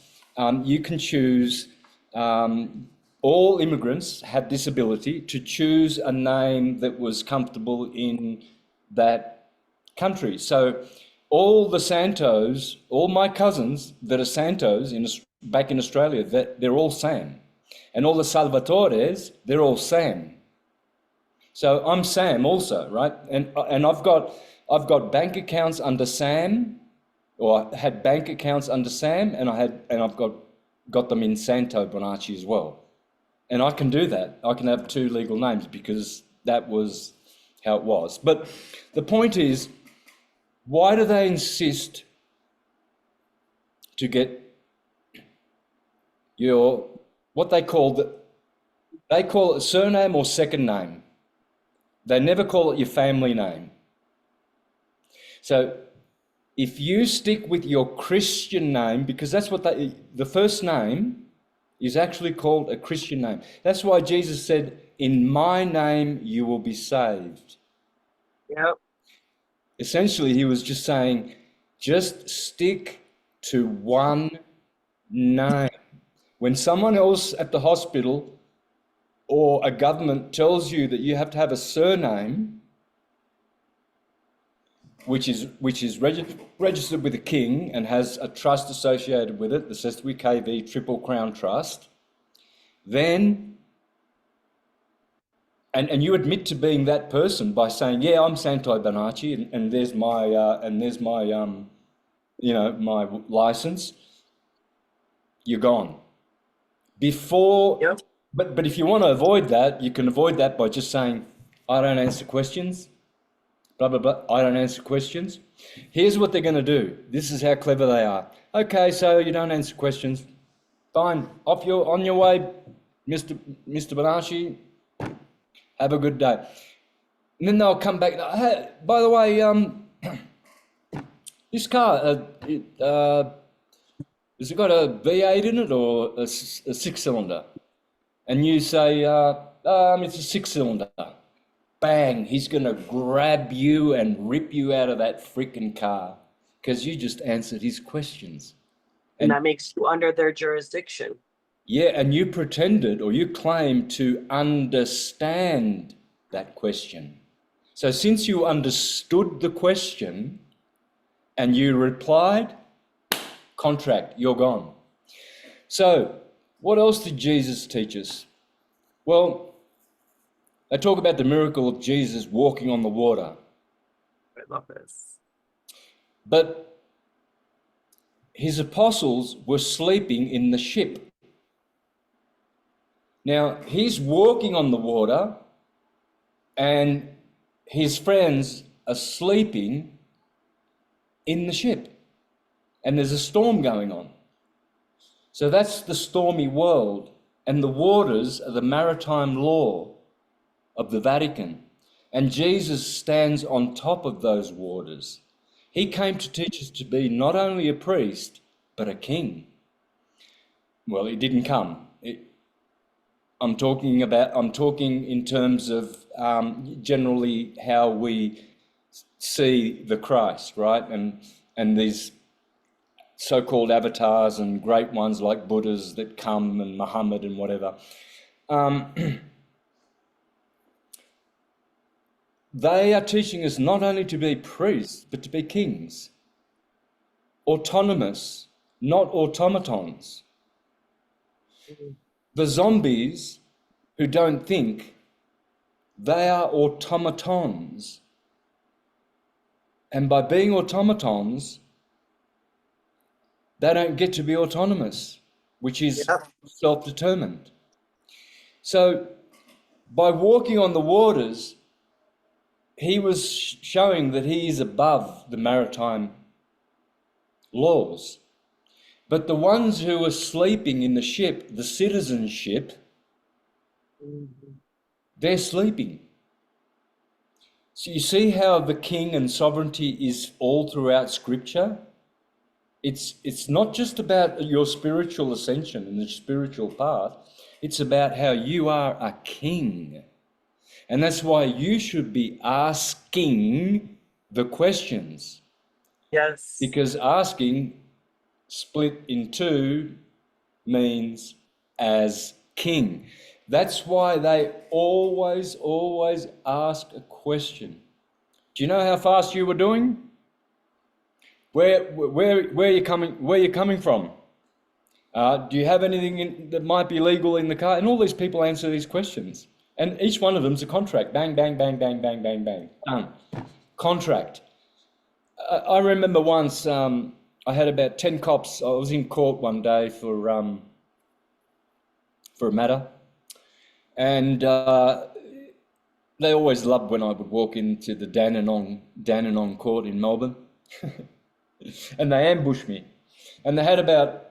you can choose. All immigrants had this ability to choose a name that was comfortable in that country. So all the Santos, all my cousins that are Santos back in Australia, they're all Sam. And all the Salvatores, they're all Sam. So I'm Sam also, right? And I've got bank accounts under Sam, or I had bank accounts under Sam, and I've got them in Santos Bonacci as well. And I can do that. I can have two legal names because that was how it was. But the point is, why do they insist to get what they call it a surname or second name? They never call it your family name. So if you stick with your Christian name, because that's what the first name is actually called a Christian name. That's why Jesus said, in my name you will be saved. Yep. Essentially, he was just saying, just stick to one name. When someone else at the hospital or a government tells you that you have to have a surname, which is registered with the king and has a trust associated with it, the S1E10 Triple Crown Trust, then, and you admit to being that person by saying, yeah, I'm Santos Bonacci, and there's my my license, you're gone. Yep. But if you want to avoid that, you can avoid that by just saying, I don't answer questions, blah, blah, blah, I don't answer questions. Here's what they're going to do. This is how clever they are. Okay, so you don't answer questions. Fine, on your way, Mr. Bonacci, have a good day. And then they'll come back, hey, by the way, this car, has it got a V8 in it or a six-cylinder? And you say, it's a six-cylinder. Bang, he's going to grab you and rip you out of that freaking car because you just answered his questions. And that makes you under their jurisdiction. Yeah, and you pretended or you claimed to understand that question. So since you understood the question and you replied, contract, you're gone. So what else did Jesus teach us? Well, they talk about the miracle of Jesus walking on the water. I love this. But his apostles were sleeping in the ship. Now, he's walking on the water, and his friends are sleeping in the ship, and there's a storm going on. So that's the stormy world, and the waters are the maritime law of the Vatican. And Jesus stands on top of those waters. He came to teach us to be not only a priest, but a king. Well, he didn't come. I'm talking in terms of generally how we see the Christ, right? And these so-called avatars and great ones like Buddhas that come and Muhammad and whatever. They are teaching us not only to be priests, but to be kings. Autonomous, not automatons. The zombies who don't think, they are automatons. And by being automatons, they don't get to be autonomous, which is self-determined. So by walking on the waters, he was showing that he is above the maritime laws. But the ones who are sleeping in the ship, the citizenship, they're sleeping. So you see how the king and sovereignty is all throughout Scripture? It's not just about your spiritual ascension and the spiritual path. It's about how you are a king. And that's why you should be asking the questions. Yes. Because asking, split in two, means as king. That's why they always ask a question. Do you know how fast you were doing? Where are you coming from? Do you have anything that might be legal in the car? And all these people answer these questions. And each one of them's a contract. Bang, bang, bang, bang, bang, bang, bang. Done. Contract. I remember once I had about 10 cops. I was in court one day for a matter. And they always loved when I would walk into the Dandenong court in Melbourne. And they ambushed me. And they had about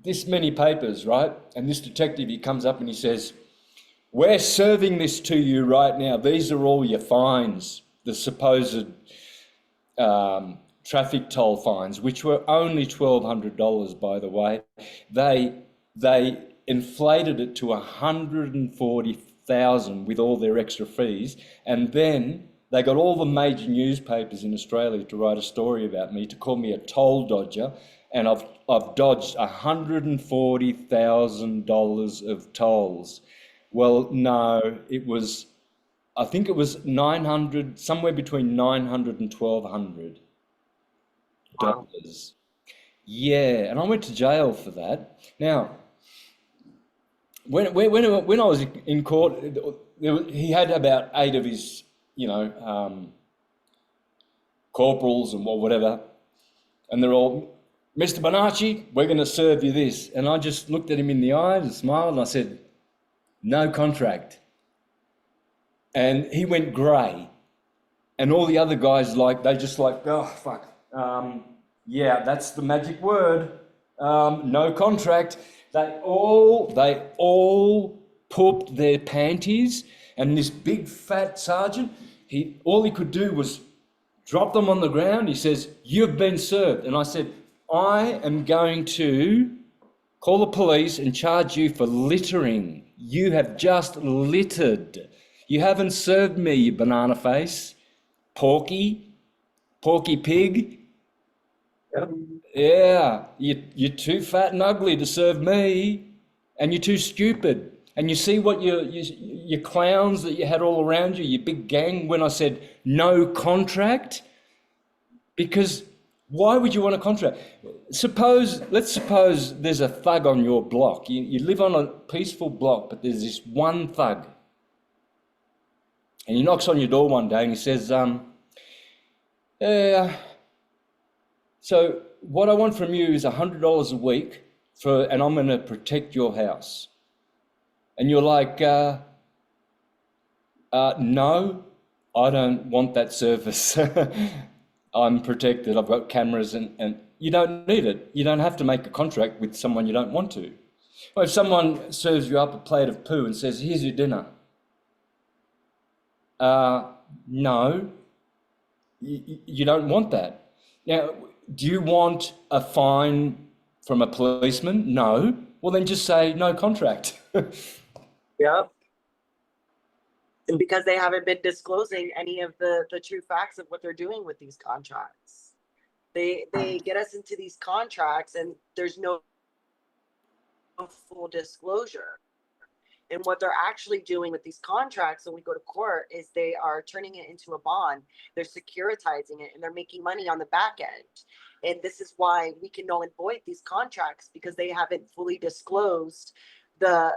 this many papers, right? And this detective, he comes up and he says, "We're serving this to you right now. These are all your fines, the supposed traffic toll fines, which were only $1,200, by the way. They inflated it to 140,000 with all their extra fees, and then they got all the major newspapers in Australia to write a story about me, to call me a toll dodger, and I've dodged $140,000 of tolls." Well, no, I think it was 900, somewhere between 900 and 1,200 dollars. Yeah, and I went to jail for that. Now, when I was in court, he had about 8 of his, corporals and whatever, and they're all, "Mr. Bonacci, we're going to serve you this." And I just looked at him in the eyes and smiled, and I said, "No contract." And he went grey, and all the other guys "Oh fuck, yeah, that's the magic word, no contract." They all pooped their panties, and this big fat sergeant, all he could do was drop them on the ground. He says, "You've been served." And I said, "I am going to call the police and charge you for littering. You have just littered. You haven't served me, you banana face. Porky pig. Yeah, you're too fat and ugly to serve me, and you're too stupid. And you see what your clowns that you had all around you, your big gang, when I said no contract? Because why would you want a contract? Let's suppose there's a thug on your block. You live on a peaceful block, but there's this one thug. And he knocks on your door one day and he says, "So what I want from you is $100 a week and I'm going to protect your house." And you're like, "No, I don't want that service. I'm protected. I've got cameras and you don't need it. You don't have to make a contract with someone you don't want to. Or if someone serves you up a plate of poo and says, here's your dinner. No, you don't want that. Now, do you want a fine from a policeman? No. Well, then just say no contract. Yep. And because they haven't been disclosing any of the true facts of what they're doing with these contracts. They get us into these contracts and there's no full disclosure. And what they're actually doing with these contracts when we go to court is they are turning it into a bond. They're securitizing it and they're making money on the back end. And this is why we can null and void these contracts, because they haven't fully disclosed the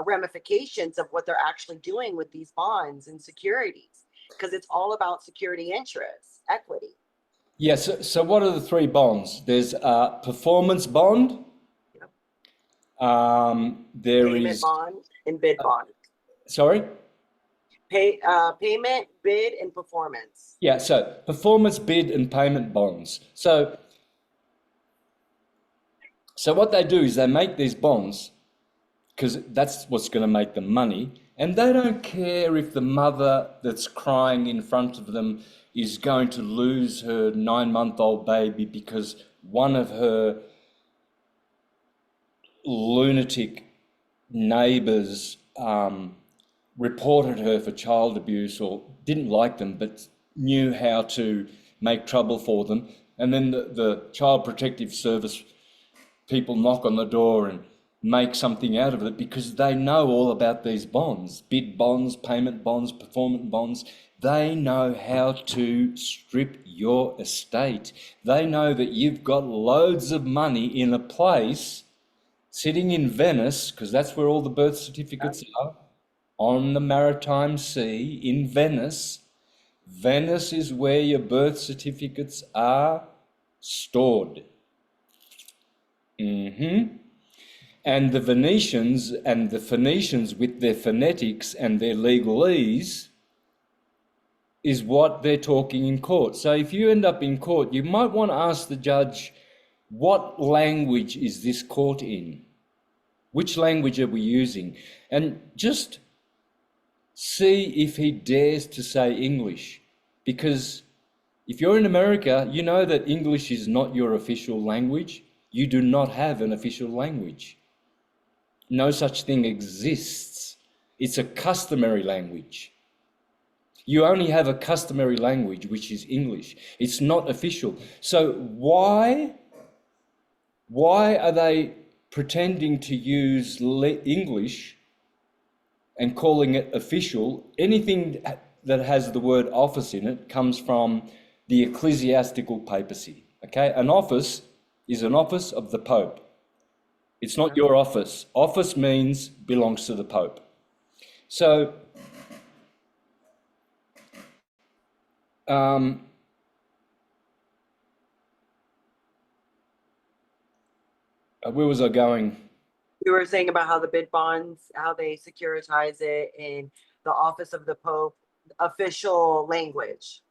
ramifications of what they're actually doing with these bonds and securities, because it's all about security interests, equity. Yes. So what are the three bonds? There's a performance bond. There Payment is, bond and bid bond. sorry? Payment, bid, and performance. Yeah, so performance, bid, and payment bonds. So what they do is they make these bonds because that's what's going to make them money. And they don't care if the mother that's crying in front of them is going to lose her 9-month-old baby because one of her lunatic neighbours reported her for child abuse or didn't like them but knew how to make trouble for them. And then the Child Protective Service people knock on the door and make something out of it because they know all about these bonds, bid bonds, payment bonds, performance bonds. They know how to strip your estate. They know that you've got loads of money in a place sitting in Venice, because that's where all the birth certificates are, on the maritime sea in Venice. Venice is where your birth certificates are stored. And the Venetians and the Phoenicians with their phonetics and their legalese is what they're talking in court. So if you end up in court, you might want to ask the judge, what language is this court in? Which language are we using? And just see if he dares to say English. Because if you're in America, you know that English is not your official language. You do not have an official language. No such thing exists. It's a customary language. You only have a customary language, which is English. It's not official. So why are they pretending to use English and calling it official? Anything that has the word office in it comes from the ecclesiastical papacy. Okay, an office is an office of the Pope. It's not your office. Office means belongs to the Pope. So where was I going? You were saying about how the bid bonds, how they securitize it in the office of the Pope, official language.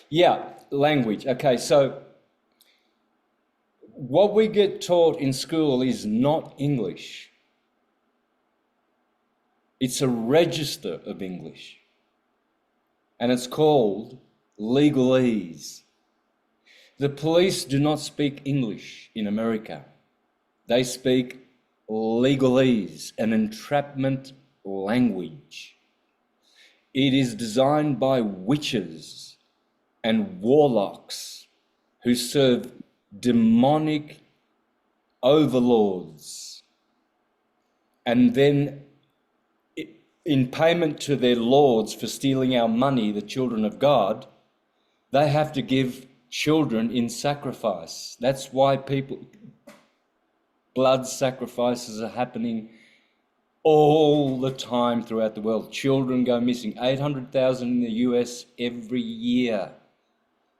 Yeah, language. Okay, so what we get taught in school is not English. It's a register of English. And it's called legalese. The police do not speak English in America. They speak legalese, an entrapment language. It is designed by witches and warlocks who serve demonic overlords. And then in payment to their lords for stealing our money, the children of God, they have to give children in sacrifice. That's why blood sacrifices are happening all the time throughout the world. Children go missing, 800,000 in the US every year.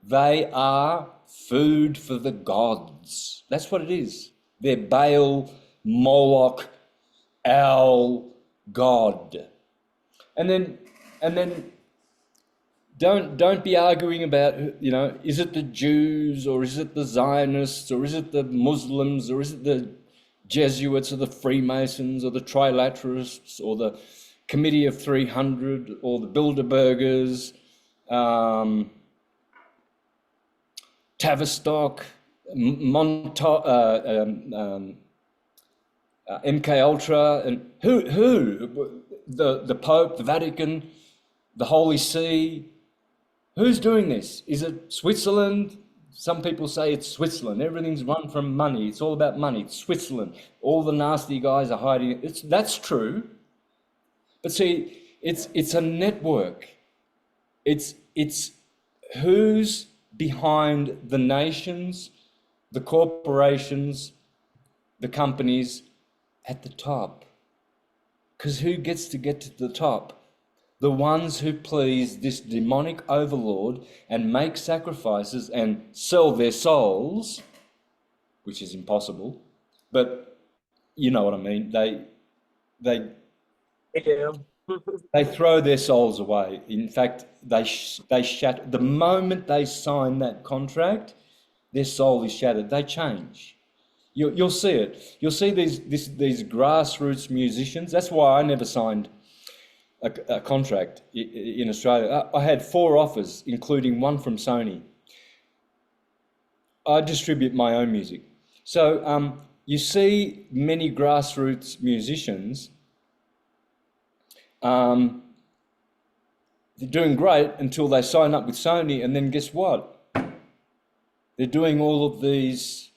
They are food for the gods. That's what it is. They're Baal, Moloch, owl, God. And then don't be arguing about, is it the Jews or is it the Zionists or is it the Muslims or is it the Jesuits or the Freemasons or the Trilateralists or the Committee of 300 or the Bilderbergers, Tavistock, MK Ultra, and the Pope, the Vatican, the Holy See. Who's doing this? Is it Switzerland? Some people say it's Switzerland. Everything's run from money. It's all about money. It's Switzerland. All the nasty guys are hiding it. That's true. But see, it's a network. It's who's behind the nations, the corporations, the companies at the top. Because who gets to get to the top? The ones who please this demonic overlord and make sacrifices and sell their souls, which is impossible, but you know what I mean. They do. they throw their souls away. In fact, they shatter. The moment they sign that contract, their soul is shattered. They change. You'll see it. You'll see these grassroots musicians. That's why I never signed a contract in Australia. I had 4 offers, including one from Sony. I distribute my own music. So you see many grassroots musicians, they're doing great until they sign up with Sony, and then guess what? They're doing all of these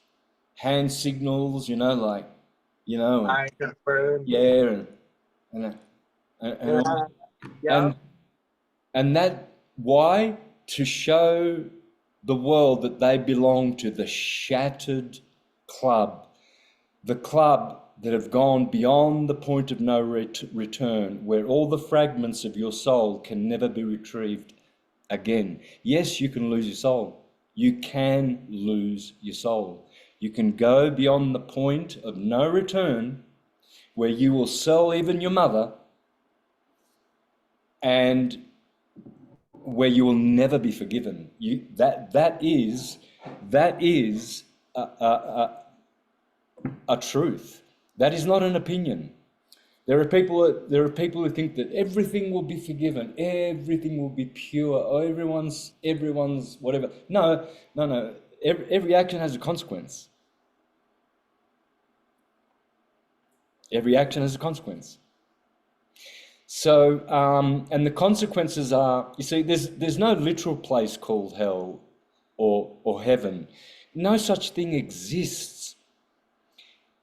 hand signals, I confirm. yeah, and that, why? To show the world that they belong to the shattered club, the club that have gone beyond the point of no return, where all the fragments of your soul can never be retrieved again. Yes, you can lose your soul. You can lose your soul. You can go beyond the point of no return, where you will sell even your mother, and where you will never be forgiven. That is a truth. That is not an opinion. There are people who think that everything will be forgiven, everything will be pure, everyone's whatever. No. Every action has a consequence. Every action has a consequence. So, and the consequences are, you see, there's no literal place called hell or heaven. No such thing exists.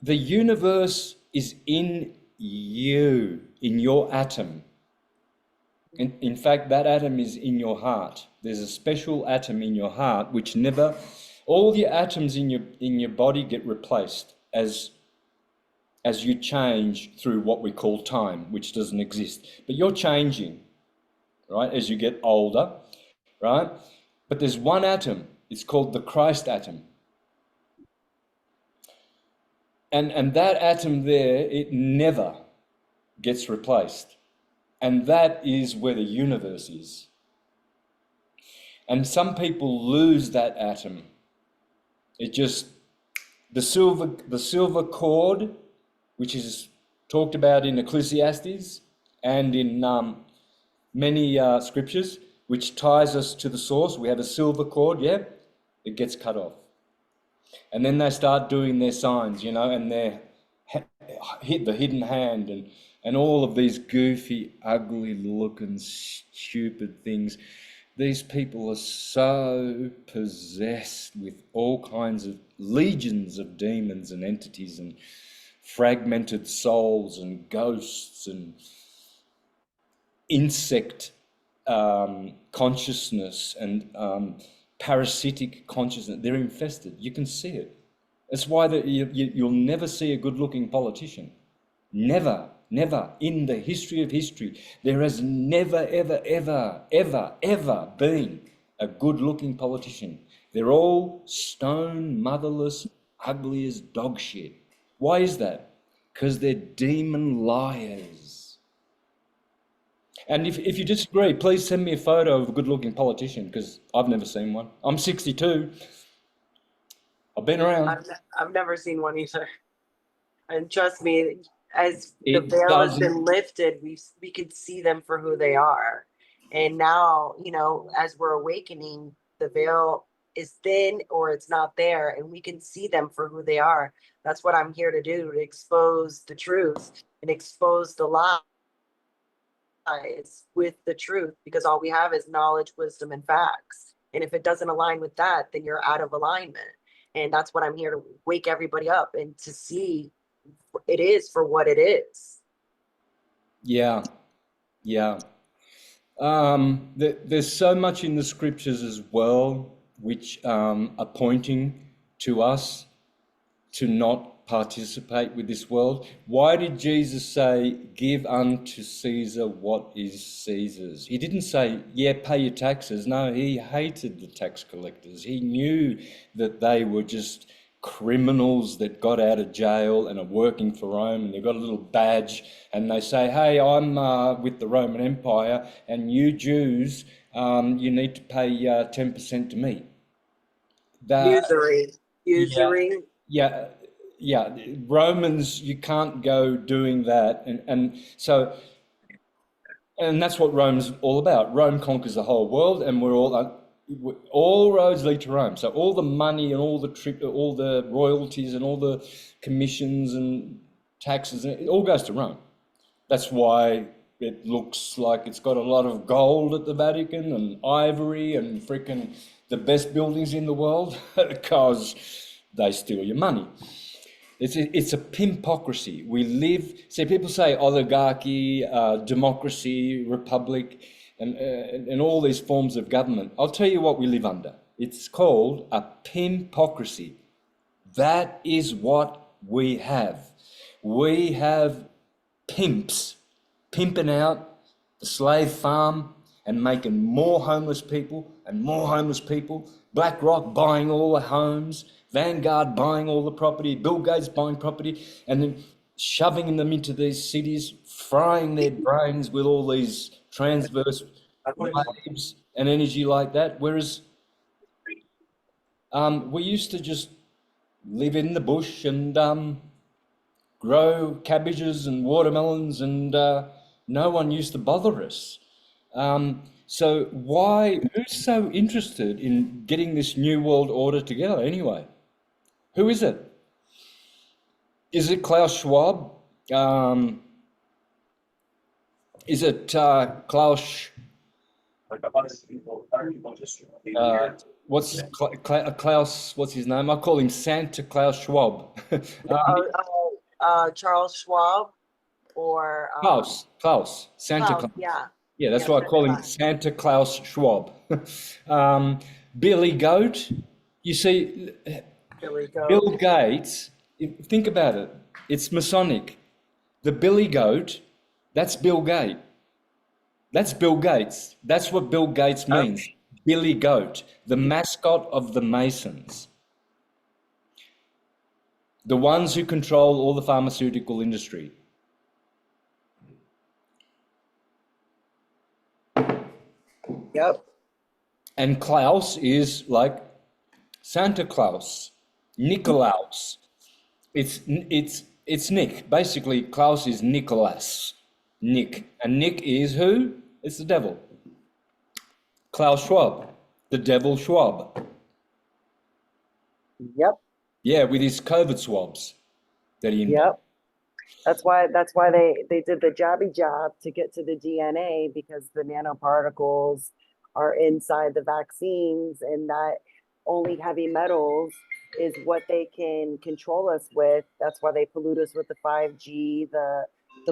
The universe is in you, in your atom. In fact, that atom is in your heart. There's a special atom in your heart which never, all the atoms in your body get replaced as you change through what we call time, which doesn't exist. But you're changing, right, as you get older, right? But there's one atom, it's called the Christ atom. And that atom there, it never gets replaced. And that is where the universe is. And some people lose that atom. It just, the silver cord, which is talked about in Ecclesiastes and in many scriptures, which ties us to the source. We have a silver cord, it gets cut off. And then they start doing their signs, and their the hidden hand and all of these goofy, ugly looking, stupid things. These people are so possessed with all kinds of legions of demons and entities and fragmented souls and ghosts and insect consciousness and parasitic consciousness. They're infested. You can see it. That's why you'll never see a good-looking politician. Never in the history of history. There has never, ever been a good-looking politician. They're all stone, motherless, ugly as dog shit. Why is that? Because they're demon liars. And if you disagree, please send me a photo of a good-looking politician because I've never seen one. I'm 62. I've been around. I've never seen one either. And trust me, as the It veil has doesn't. been lifted, we could see them for who they are. And now, as we're awakening, the veil is thin or it's not there, and we can see them for who they are. That's what I'm here to do, to expose the truth and expose the lies with the truth, because all we have is knowledge, wisdom, and facts. And if it doesn't align with that, then you're out of alignment. And that's what I'm here to wake everybody up and to see it is for what it is. Yeah, yeah. There's so much in the scriptures as well, which are pointing to us to not participate with this world. Why did Jesus say, give unto Caesar what is Caesar's? He didn't say, yeah, pay your taxes. No, he hated the tax collectors. He knew that they were just criminals that got out of jail and are working for Rome, and they've got a little badge and they say, hey, I'm with the Roman Empire, and you Jews, you need to pay 10% to me. That, Usury. yeah, Usury. yeah, yeah. Romans, you can't go doing that, and that's what Rome's all about. Rome conquers the whole world, and all roads lead to Rome. So all the money and all the royalties and all the commissions and taxes, it all goes to Rome. That's why it looks like it's got a lot of gold at the Vatican and ivory and freaking the best buildings in the world because they steal your money. It's a pimpocracy. We live, see, people say oligarchy, democracy, republic, and all these forms of government. I'll tell you what we live under. It's called a pimpocracy. That is what we have. We have pimps pimping out the slave farm and making more homeless people and more homeless people. BlackRock buying all the homes, Vanguard buying all the property, Bill Gates buying property, and then shoving them into these cities, frying their brains with all these transverse waves and energy like that. Whereas we used to just live in the bush and grow cabbages and watermelons, and no one used to bother us. So who's so interested in getting this new world order together anyway? Who is it? Is it Klaus Schwab? Is it Klaus? Klaus? What's his name? I call him Santa Klaus Schwab. Charles Schwab or Santa Klaus. Claus. Yeah. Yeah, that's Yeah, why I Santa call him Claus. Santa Klaus Schwab. Billy Goat. You see, Billy Goat. Bill Gates, think about it. It's Masonic. The Billy Goat, that's Bill Gates. That's Bill Gates. That's what Bill Gates means. Billy Goat, the mascot of the Masons. The ones who control all the pharmaceutical industry. Yep. And Klaus is like Santa Claus, Nikolaus. It's Nick. Basically, Klaus is Nicholas. Nick. And Nick is who? It's the devil. Klaus Schwab, the devil Schwab. Yep. Yeah, with his COVID swabs that he invented. Yep. That's why they did the jobby job to get to the DNA, because the nanoparticles are inside the vaccines, and that only heavy metals is what they can control us with. That's why they pollute us with the 5G, the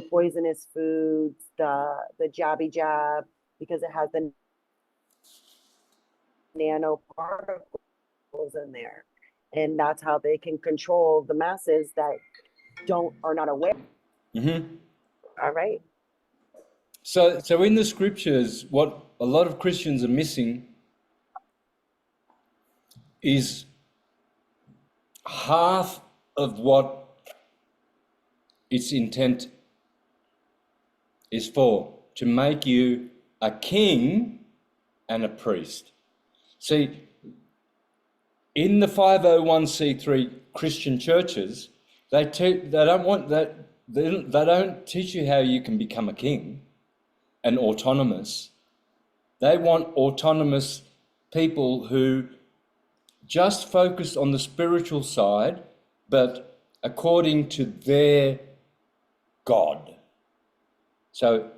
poisonous foods, the jobby job, because it has the nanoparticles in there. And that's how they can control the masses that are not aware. Mm-hmm. All right. So in the scriptures, what a lot of Christians are missing is half of what its intent is for. to make you a king and a priest. See, in the 501c3 Christian churches, they don't want that. They don't teach you how you can become a king and autonomous. They want autonomous people who just focus on the spiritual side, but according to their God. So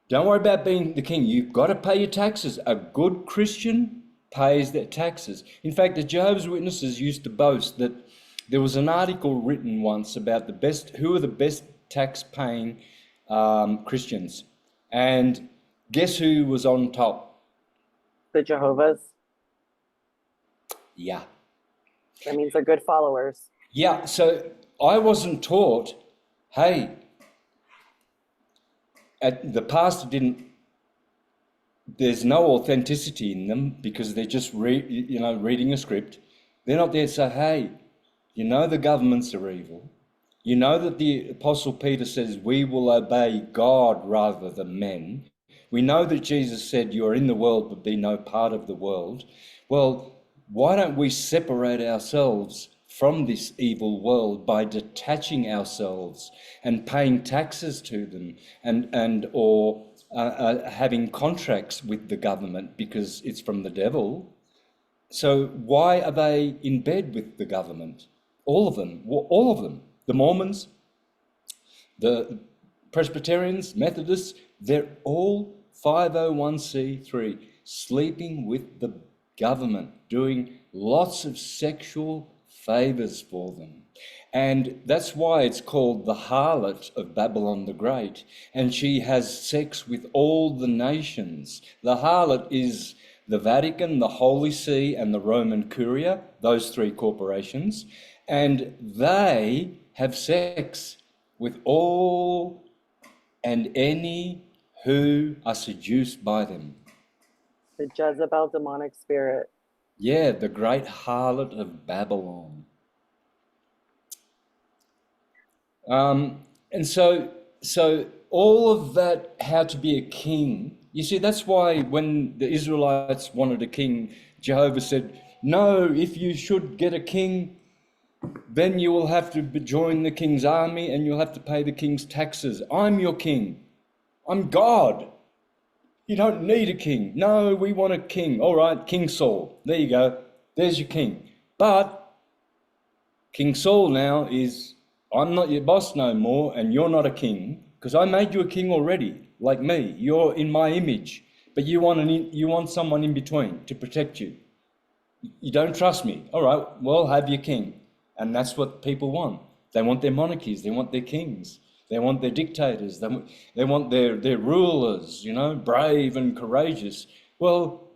don't worry about being the king. You've got to pay your taxes. A good Christian pays their taxes. In fact, the Jehovah's Witnesses used to boast that there was an article written once about who are the best tax-paying Christians. And guess who was on top? The Jehovah's. Yeah. That means they're good followers. Yeah, so I wasn't taught, hey, the pastor there's no authenticity in them because they're just reading a script. They're not there to say, hey, you know the governments are evil. You know that the Apostle Peter says we will obey God rather than men. We know that Jesus said you are in the world but be no part of the world. Well, why don't we separate ourselves from this evil world by detaching ourselves and paying taxes to them or having contracts with the government because it's from the devil? So why are they in bed with the government? All of them. The Mormons, the Presbyterians, Methodists, they're all 501c3, sleeping with the government, doing lots of sexual favors for them. And that's why it's called the harlot of Babylon the Great. And she has sex with all the nations. The harlot is the Vatican, the Holy See, and the Roman Curia, those three corporations. And they have sex with all and any who are seduced by them. The Jezebel demonic spirit. Yeah, the great harlot of Babylon. And so all of that, how to be a king, you see, that's why when the Israelites wanted a king, Jehovah said, no, if you should get a king, then you will have to join the king's army and you'll have to pay the king's taxes. I'm your king. I'm God. You don't need a king. No, we want a king. All right, King Saul. There you go. There's your king. But King Saul now is, I'm not your boss no more and you're not a king because I made you a king already, like me. You're in my image. But you want someone in between to protect you. You don't trust me. All right, well, have your king. And that's what people want. They want their monarchies. They want their kings. They want their dictators. They want their rulers, brave and courageous. Well,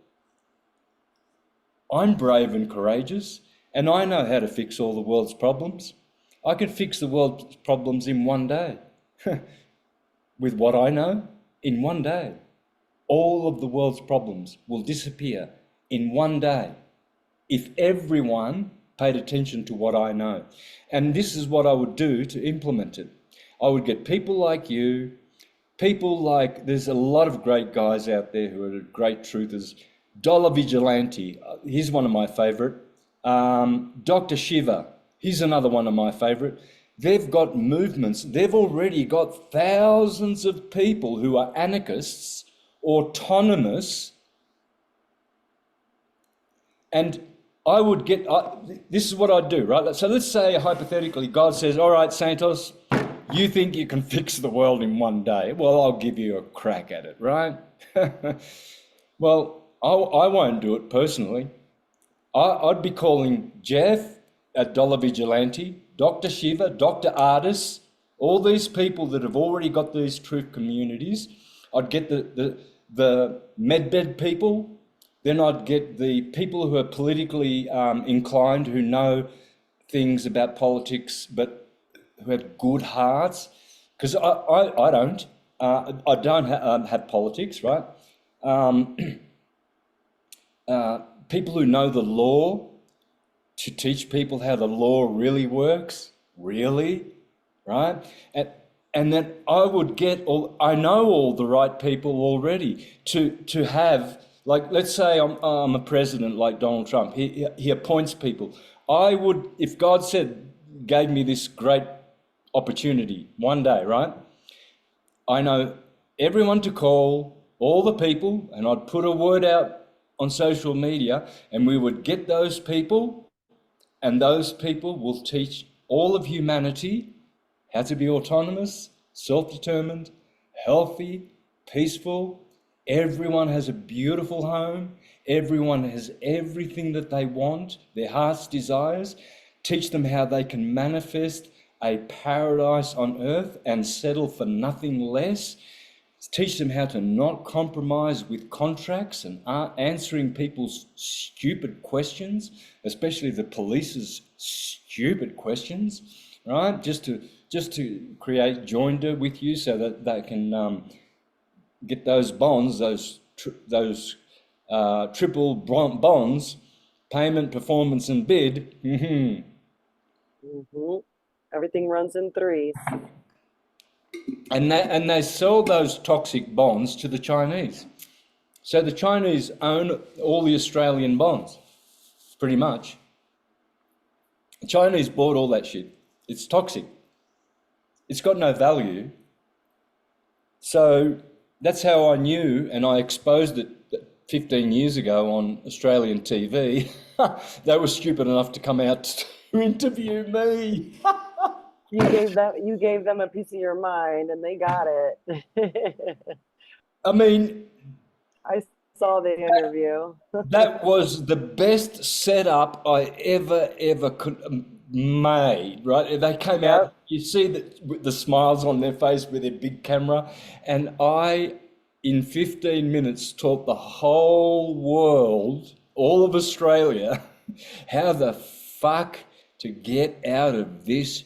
I'm brave and courageous, and I know how to fix all the world's problems. I can fix the world's problems in one day. With what I know, in one day. All of the world's problems will disappear in one day if everyone paid attention to what I know. And this is what I would do to implement it. I would get people like you, there's a lot of great guys out there who are great truthers. Dollar Vigilante, he's one of my favorite. Dr. Shiva, he's another one of my favorite. They've got movements. They've already got thousands of people who are anarchists, autonomous, and I would this is what I'd do, right? So let's say hypothetically, God says, all right, Santos, you think you can fix the world in one day. Well, I'll give you a crack at it, right? Well, I won't do it personally. I'd be calling Jeff at Dollar Vigilante, Dr. Shiva, Dr. Ardis, all these people that have already got these truth communities. I'd get the medbed people. Then I'd get the people who are politically inclined, who know things about politics, but who have good hearts. Because I don't. I don't have politics, right? People who know the law, to teach people how the law really works, really, right? and that I would get I know all the right people already to have, like, let's say I'm a president like Donald Trump. He appoints people. I would, if God gave me this great opportunity one day, right? I know everyone to call, all the people, and I'd put a word out on social media, and we would get those people, and those people will teach all of humanity how to be autonomous, self-determined, healthy, peaceful. Everyone has a beautiful home. Everyone has everything that they want, their heart's desires. Teach them how they can manifest a paradise on earth and settle for nothing less. Teach them how to not compromise with contracts and answering people's stupid questions, especially the police's stupid questions, right? Just to create joinder with you so that they can get those bonds, those triple bonds, payment, performance, and bid. Everything runs in threes. And they sell those toxic bonds to the Chinese. So the Chinese own all the Australian bonds, pretty much. The Chinese bought all that shit. It's toxic. It's got no value. So that's how I knew, and I exposed it 15 years ago on Australian TV. They were stupid enough to come out to interview me. You gave them a piece of your mind, and they got it. I mean, I saw the interview. that was the best setup I ever could made, right? They came out, you see the smiles on their face with their big camera, and I, in 15 minutes, taught the whole world, all of Australia, how the fuck to get out of this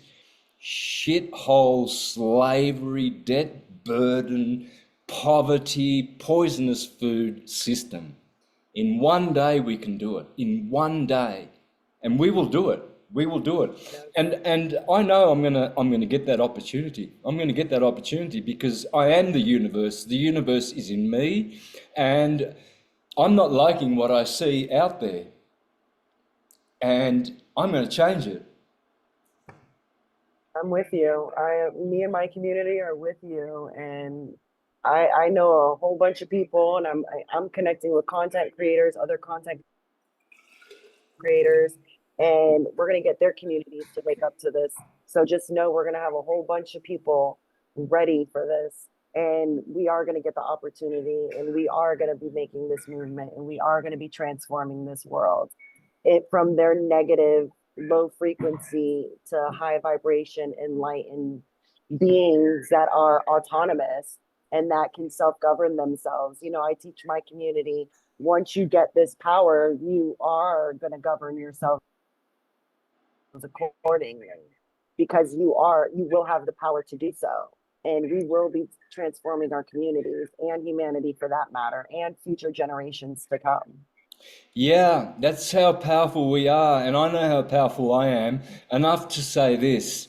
shithole slavery, debt burden, poverty, poisonous food system. In one day we can do it. In one day, and we will do it. We will do it. And I know I'm gonna get that opportunity. I'm gonna get that opportunity because I am the universe. The universe is in me, and I'm not liking what I see out there, and I'm gonna change it. I'm with you. Me and my community are with you, and I know a whole bunch of people, and I'm connecting with content creators, other content creators, and we're gonna get their communities to wake up to this. So just know we're gonna have a whole bunch of people ready for this, and we are gonna get the opportunity, and we are gonna be making this movement, and we are gonna be transforming this world. It from their negative low frequency to high vibration enlightened beings that are autonomous and that can self-govern themselves. You know, I teach my community, once you get this power, you are going to govern yourself accordingly, because you will have the power to do so. And we will be transforming our communities and humanity for that matter, and future generations to come. Yeah, that's how powerful we are, and I know how powerful I am, enough to say this.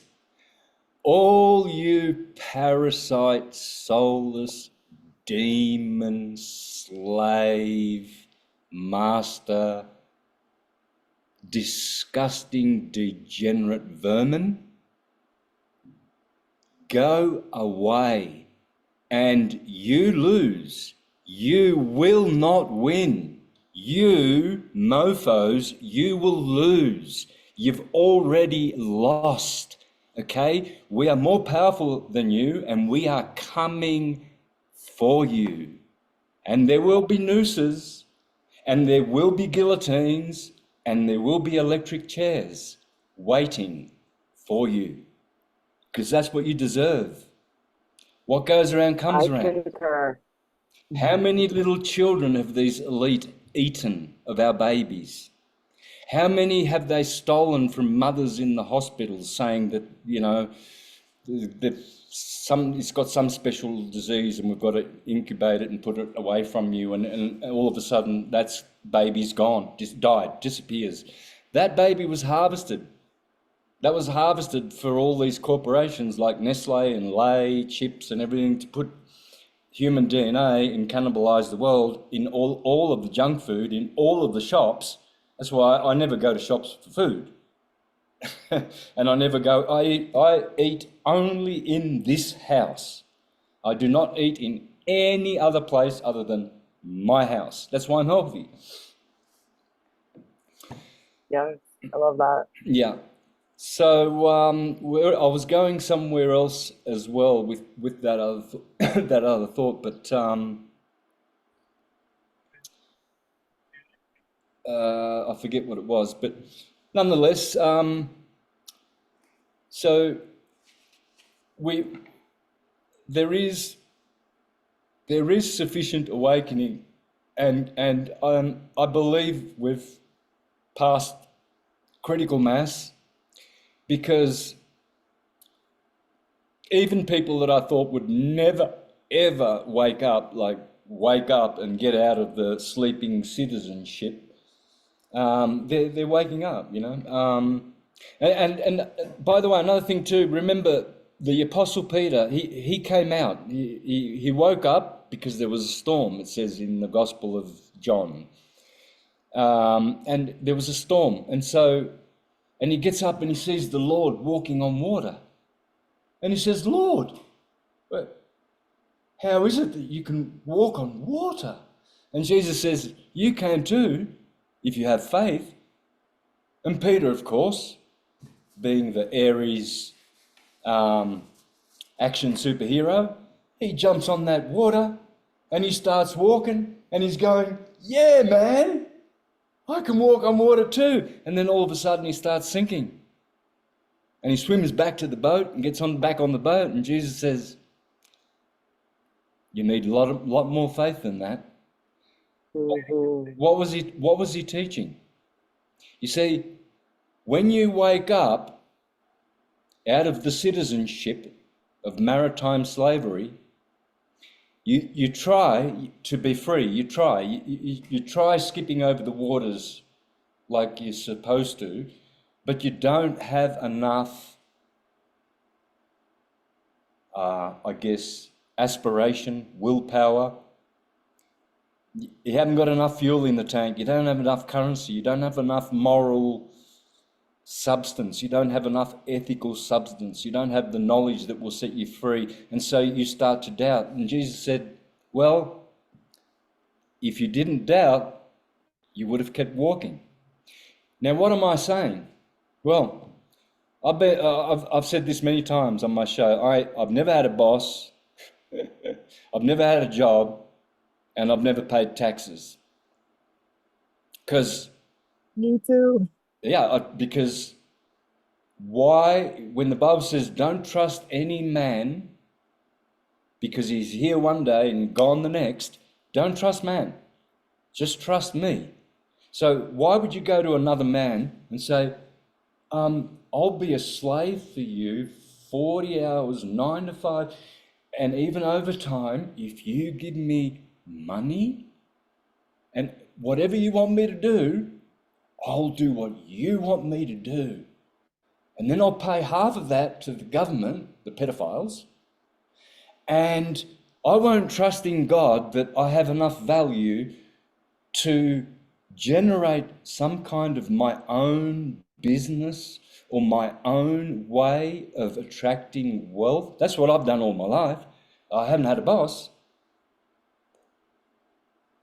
All you parasite, soulless, demon, slave, master, disgusting, degenerate vermin, go away, and you lose. You will not win. You mofos, you will lose. You've already lost. Okay? We are more powerful than you, and we are coming for you. And there will be nooses, and there will be guillotines, and there will be electric chairs waiting for you, because that's what you deserve. What goes around comes around. I concur. How many little children have these elite eaten of our babies? How many have they stolen from mothers in the hospitals saying that, you know, it's got some special disease and we've got to incubate it and put it away from you, and all of a sudden that's baby's gone, just died, disappears. That baby was harvested. That was harvested for all these corporations like Nestle and Lay, chips and everything to put human DNA and cannibalize the world in all of the junk food, in all of the shops. That's why I never go to shops for food. And I never go, I eat only in this house. I do not eat in any other place other than my house. That's why I'm healthy. Yeah, I love that. Yeah. So I was going somewhere else as well with that other that other thought, but I forget what it was. But nonetheless, so we there is sufficient awakening, and I believe we've passed critical mass, because even people that I thought would never ever wake up and get out of the sleeping citizenship, they're waking up, you know. And by the way, another thing too, remember the Apostle Peter, he came out, he woke up because there was a storm, it says in the Gospel of John. And there was a storm, and he gets up and he sees the Lord walking on water. And he says, Lord, how is it that you can walk on water? And Jesus says, you can too, if you have faith. And Peter, of course, being the Aries action superhero, he jumps on that water and he starts walking and he's going, yeah, man, I can walk on water too. And then all of a sudden he starts sinking. And he swims back to the boat and gets back on the boat, and Jesus says, you need a lot more faith than that. Mm-hmm. What was he teaching? You see, when you wake up out of the citizenship of maritime slavery, you try to be free. You try skipping over the waters like you're supposed to, but you don't have enough, I guess, aspiration, willpower. You haven't got enough fuel in the tank. You don't have enough currency. You don't have enough moral substance. You don't have enough ethical substance. You don't have the knowledge that will set you free. And so you start to doubt. And Jesus said, well, if you didn't doubt, you would have kept walking. Now, what am I saying? Well, I've said this many times on my show. I've never had a boss, I've never had a job, and I've never paid taxes. Because Me too. because why, when the Bible says don't trust any man because he's here one day and gone the next, don't trust man, just trust me. So why would you go to another man and say, I'll be a slave for you 40 hours, 9 to 5, and even overtime if you give me money, and whatever you want me to do, I'll do what you want me to do. And then I'll pay half of that to the government, the pedophiles, and I won't trust in God that I have enough value to generate some kind of my own business or my own way of attracting wealth. That's what I've done all my life. I haven't had a boss.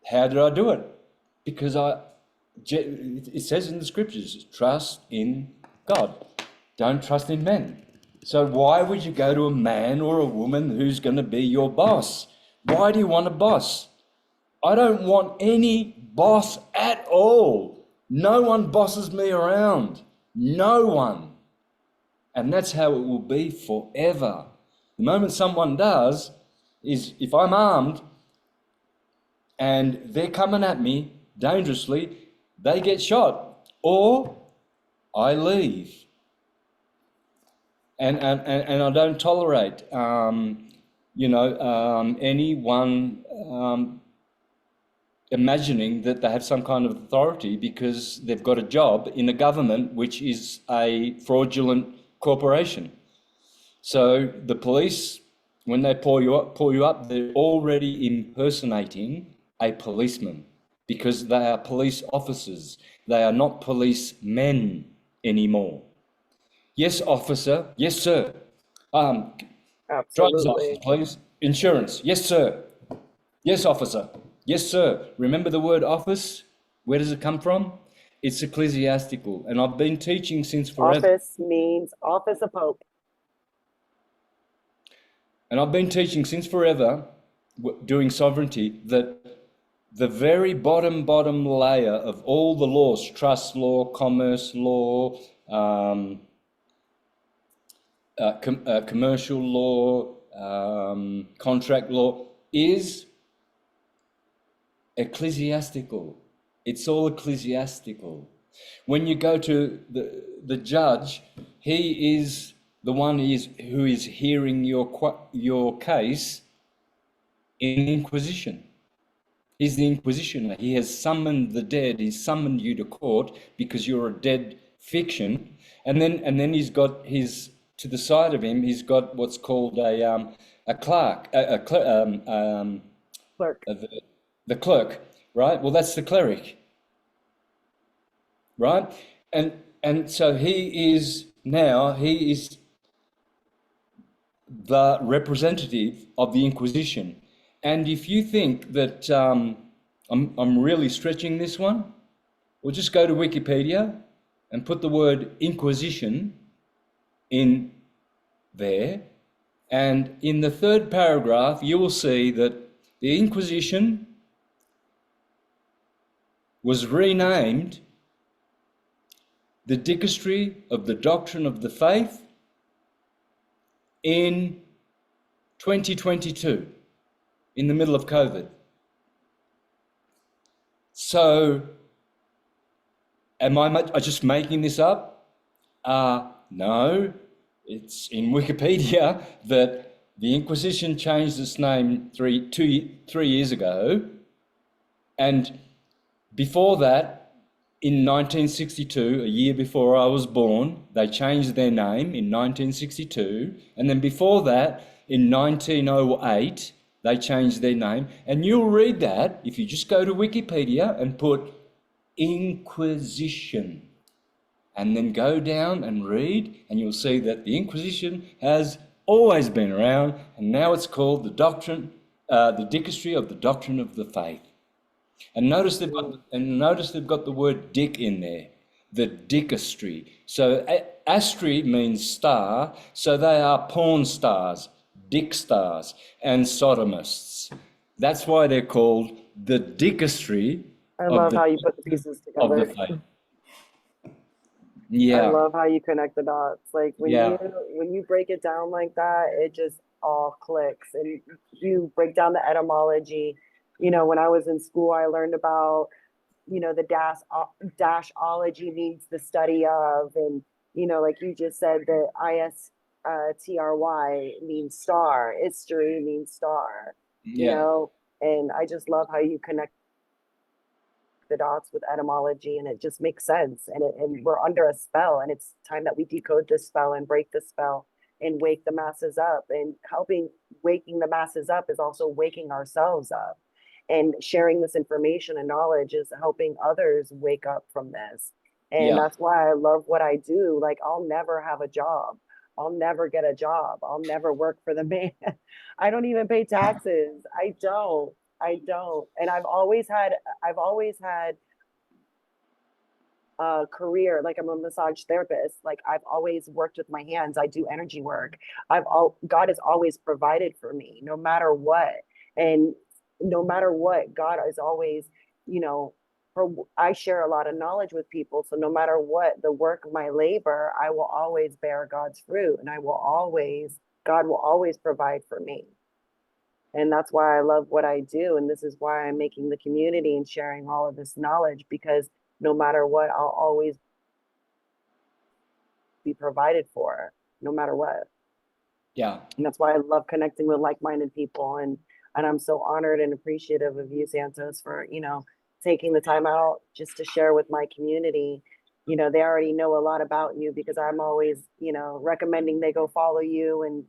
How did I do it? Because it says in the scriptures, trust in God. Don't trust in men. So why would you go to a man or a woman who's going to be your boss? Why do you want a boss? I don't want any boss at all. No one bosses me around. No one. And that's how it will be forever. The moment someone does is, if I'm armed and they're coming at me dangerously, they get shot or I leave. And I don't tolerate, anyone imagining that they have some kind of authority because they've got a job in a government which is a fraudulent corporation. So the police, when they pull you up, they're already impersonating a policeman because they are police officers. They are not policemen anymore. Yes, officer. Yes, sir. Um, Driver's license, Absolutely. please. Insurance. Yes, sir. Yes, officer. Yes, sir. Remember the word office? Where does it come from? It's ecclesiastical, and I've been teaching since forever. Office means office of Pope. And I've been teaching since forever, doing sovereignty, that the very bottom layer of all the laws, trust law, commerce law, commercial law, contract law, is ecclesiastical. It's all ecclesiastical. When you go to the judge, he is the one who is hearing your case in Inquisition. He's the Inquisitioner. He has summoned the dead. He's summoned you to court because you're a dead fiction. And then he's got to the side of him, he's got what's called a clerk, Clerk. the clerk, right? Well, that's the cleric, right? And so he is the representative of the Inquisition. And if you think that I'm really stretching this one, well, just go to Wikipedia and put the word Inquisition in there. And in the third paragraph, you will see that the Inquisition was renamed the Dicastery of the Doctrine of the Faith in 2022, in the middle of COVID. So, am I just making this up? No, it's in Wikipedia that the Inquisition changed its name 3 years ago, and before that, in 1962, a year before I was born, they changed their name in 1962, and then before that, in 1908, they changed their name. And you'll read that if you just go to Wikipedia and put Inquisition, and then go down and read, and you'll see that the Inquisition has always been around, and now it's called the Dicastery of the Doctrine of the Faith. And notice they've got the word dick in there, the dicastery. So astri means star, so they are porn stars, dick stars, and sodomists. That's why they're called the dicastery I love how you put the pieces of the together. faith. I Yeah, love how you connect the dots. Like yeah, when you break it down like that, it just all clicks. And you break down the etymology. When I was in school, I learned about, the dashology means the study of, and like you just said, the ISTRY means star, history means star, yeah, and I just love how you connect the dots with etymology, and it just makes sense. And we're under a spell, and it's time that we decode this spell and break the spell and wake the masses up. And waking the masses up is also waking ourselves up. And sharing this information and knowledge is helping others wake up from this. And yeah, that's why I love what I do. Like, I'll never have a job. I'll never get a job. I'll never work for the man. I don't even pay taxes. I don't. I don't. And I've always had a career. Like, I'm a massage therapist. Like, I've always worked with my hands. I do energy work. God has always provided for me, no matter what. And no matter what, God is always, you know, I share a lot of knowledge with people. So no matter what the work of my labor, I will always bear God's fruit, and God will always provide for me. And that's why I love what I do. And this is why I'm making the community and sharing all of this knowledge, because no matter what, I'll always be provided for, no matter what. yeah, And that's why I love connecting with like-minded people. And And I'm so honored and appreciative of you, Santos, for, taking the time out just to share with my community. They already know a lot about you because I'm always, recommending they go follow you, and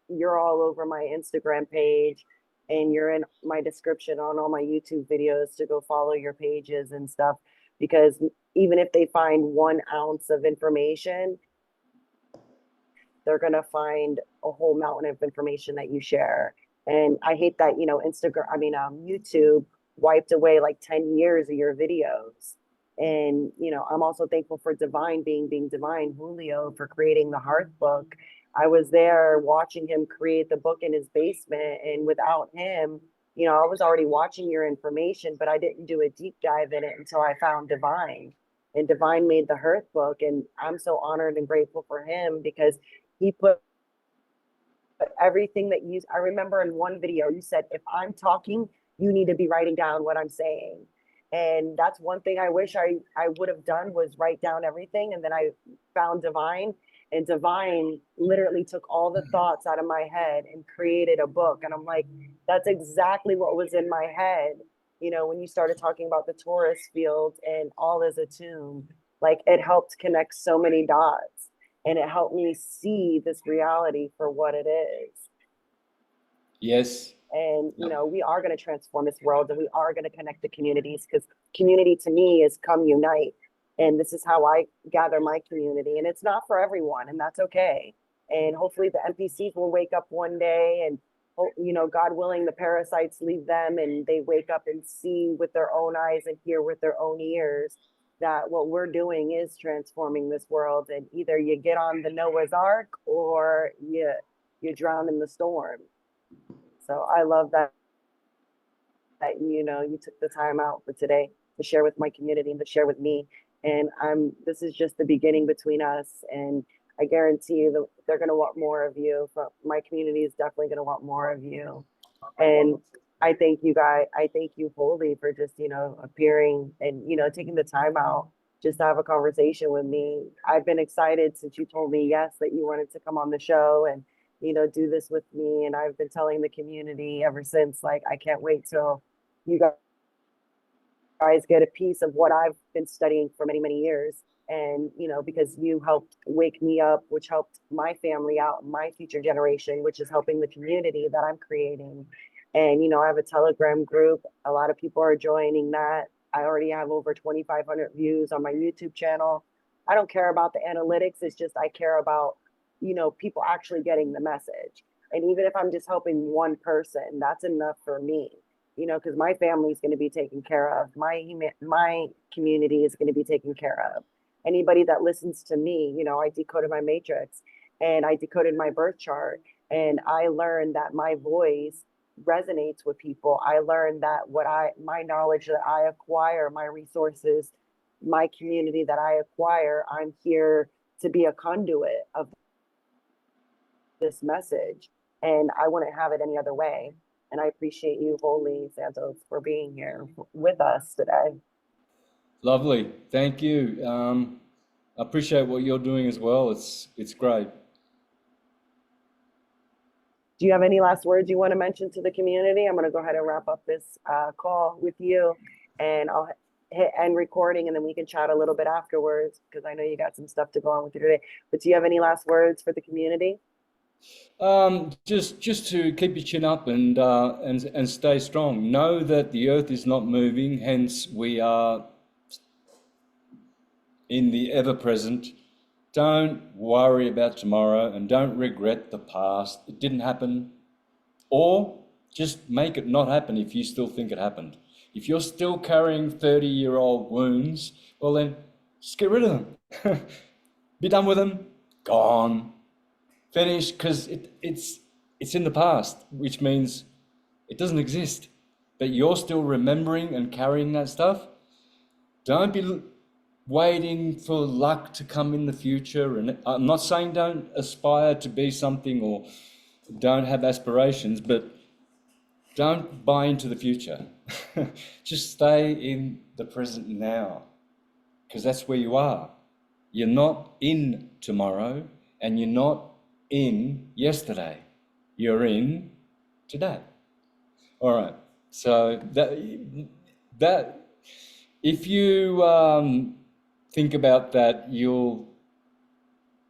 you're all over my Instagram page, and you're in my description on all my YouTube videos to go follow your pages and stuff. Because even if they find 1 ounce of information, they're going to find a whole mountain of information that you share. And I hate that, YouTube wiped away like 10 years of your videos. And, I'm also thankful for Divine being Divine, Julio, for creating the Hearth book. I was there watching him create the book in his basement. And without him, I was already watching your information, but I didn't do a deep dive in it until I found Divine. And Divine made the Hearth book. And I'm so honored and grateful for him because he put everything that you, I remember in one video, you said, if I'm talking, you need to be writing down what I'm saying. And that's one thing I wish I would have done, was write down everything. And then I found Divine, and Divine literally took all the thoughts out of my head and created a book. And I'm like, that's exactly what was in my head. When you started talking about the Taurus field and all is attuned, like it helped connect so many dots, and it helped me see this reality for what it is. Yes. And, we are going to transform this world, and we are going to connect the communities, because community to me is come unite. And this is how I gather my community. And it's not for everyone, and that's okay. And hopefully the NPCs will wake up one day, and, God willing, the parasites leave them and they wake up and see with their own eyes and hear with their own ears that what we're doing is transforming this world. And either you get on the Noah's Ark or you drown in the storm. So I love that you took the time out for today to share with my community and to share with me. And this is just the beginning between us. And I guarantee you that they're going to want more of you. My community is definitely going to want more of you. And I thank you guys. I thank you wholly for just, appearing and, taking the time out just to have a conversation with me. I've been excited since you told me yes, that you wanted to come on the show and, do this with me. And I've been telling the community ever since, like, I can't wait till you guys get a piece of what I've been studying for many, many years. And, because you helped wake me up, which helped my family out, my future generation, which is helping the community that I'm creating. And, I have a Telegram group. A lot of people are joining that. I already have over 2,500 views on my YouTube channel. I don't care about the analytics. It's just, I care about, people actually getting the message. And even if I'm just helping one person, that's enough for me, because my family is going to be taken care of. My community is going to be taken care of. Anybody that listens to me, I decoded my matrix and I decoded my birth chart, and I learned that my voice resonates with people. I learned that my knowledge that I acquire, my resources, my community that I acquire, I'm here to be a conduit of this message, and I wouldn't have it any other way. And I appreciate you wholly, Santos, for being here with us today. Lovely. Thank you. I appreciate what you're doing as well. It's great. Do you have any last words you want to mention to the community? I'm going to go ahead and wrap up this call with you, and I'll hit end recording, and then we can chat a little bit afterwards, because I know you got some stuff to go on with you today. But do you have any last words for the community? Just to keep your chin up and stay strong. Know that the earth is not moving, hence we are in the ever present. Don't worry about tomorrow and don't regret the past. It didn't happen. Or just make it not happen if you still think it happened. If you're still carrying 30-year-old wounds, well then just get rid of them. Be done with them. Gone. Finish, because it's in the past, which means it doesn't exist. But you're still remembering and carrying that stuff. Don't be waiting for luck to come in the future. And I'm not saying don't aspire to be something or don't have aspirations, but don't buy into the future. Just stay in the present now, because that's where you are. You're not in tomorrow, and you're not in yesterday. You're in today. All right. So that if you think about that, you'll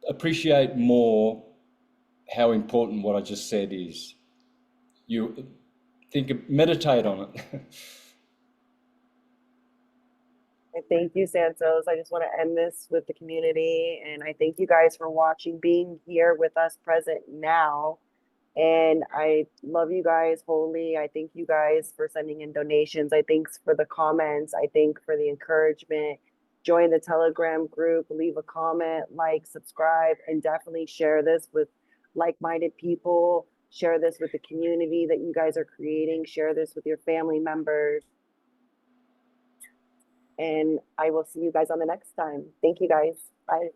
appreciate more how important what I just said is. You meditate on it. I thank you, Santos. I just want to end this with the community. And I thank you guys for watching, being here with us present now. And I love you guys wholly. I thank you guys for sending in donations. I thanks for the comments. I thank for the encouragement. Join the Telegram group, leave a comment, like, subscribe, and definitely share this with like-minded people. Share this with the community that you guys are creating. Share this with your family members. And I will see you guys on the next time. Thank you guys. Bye.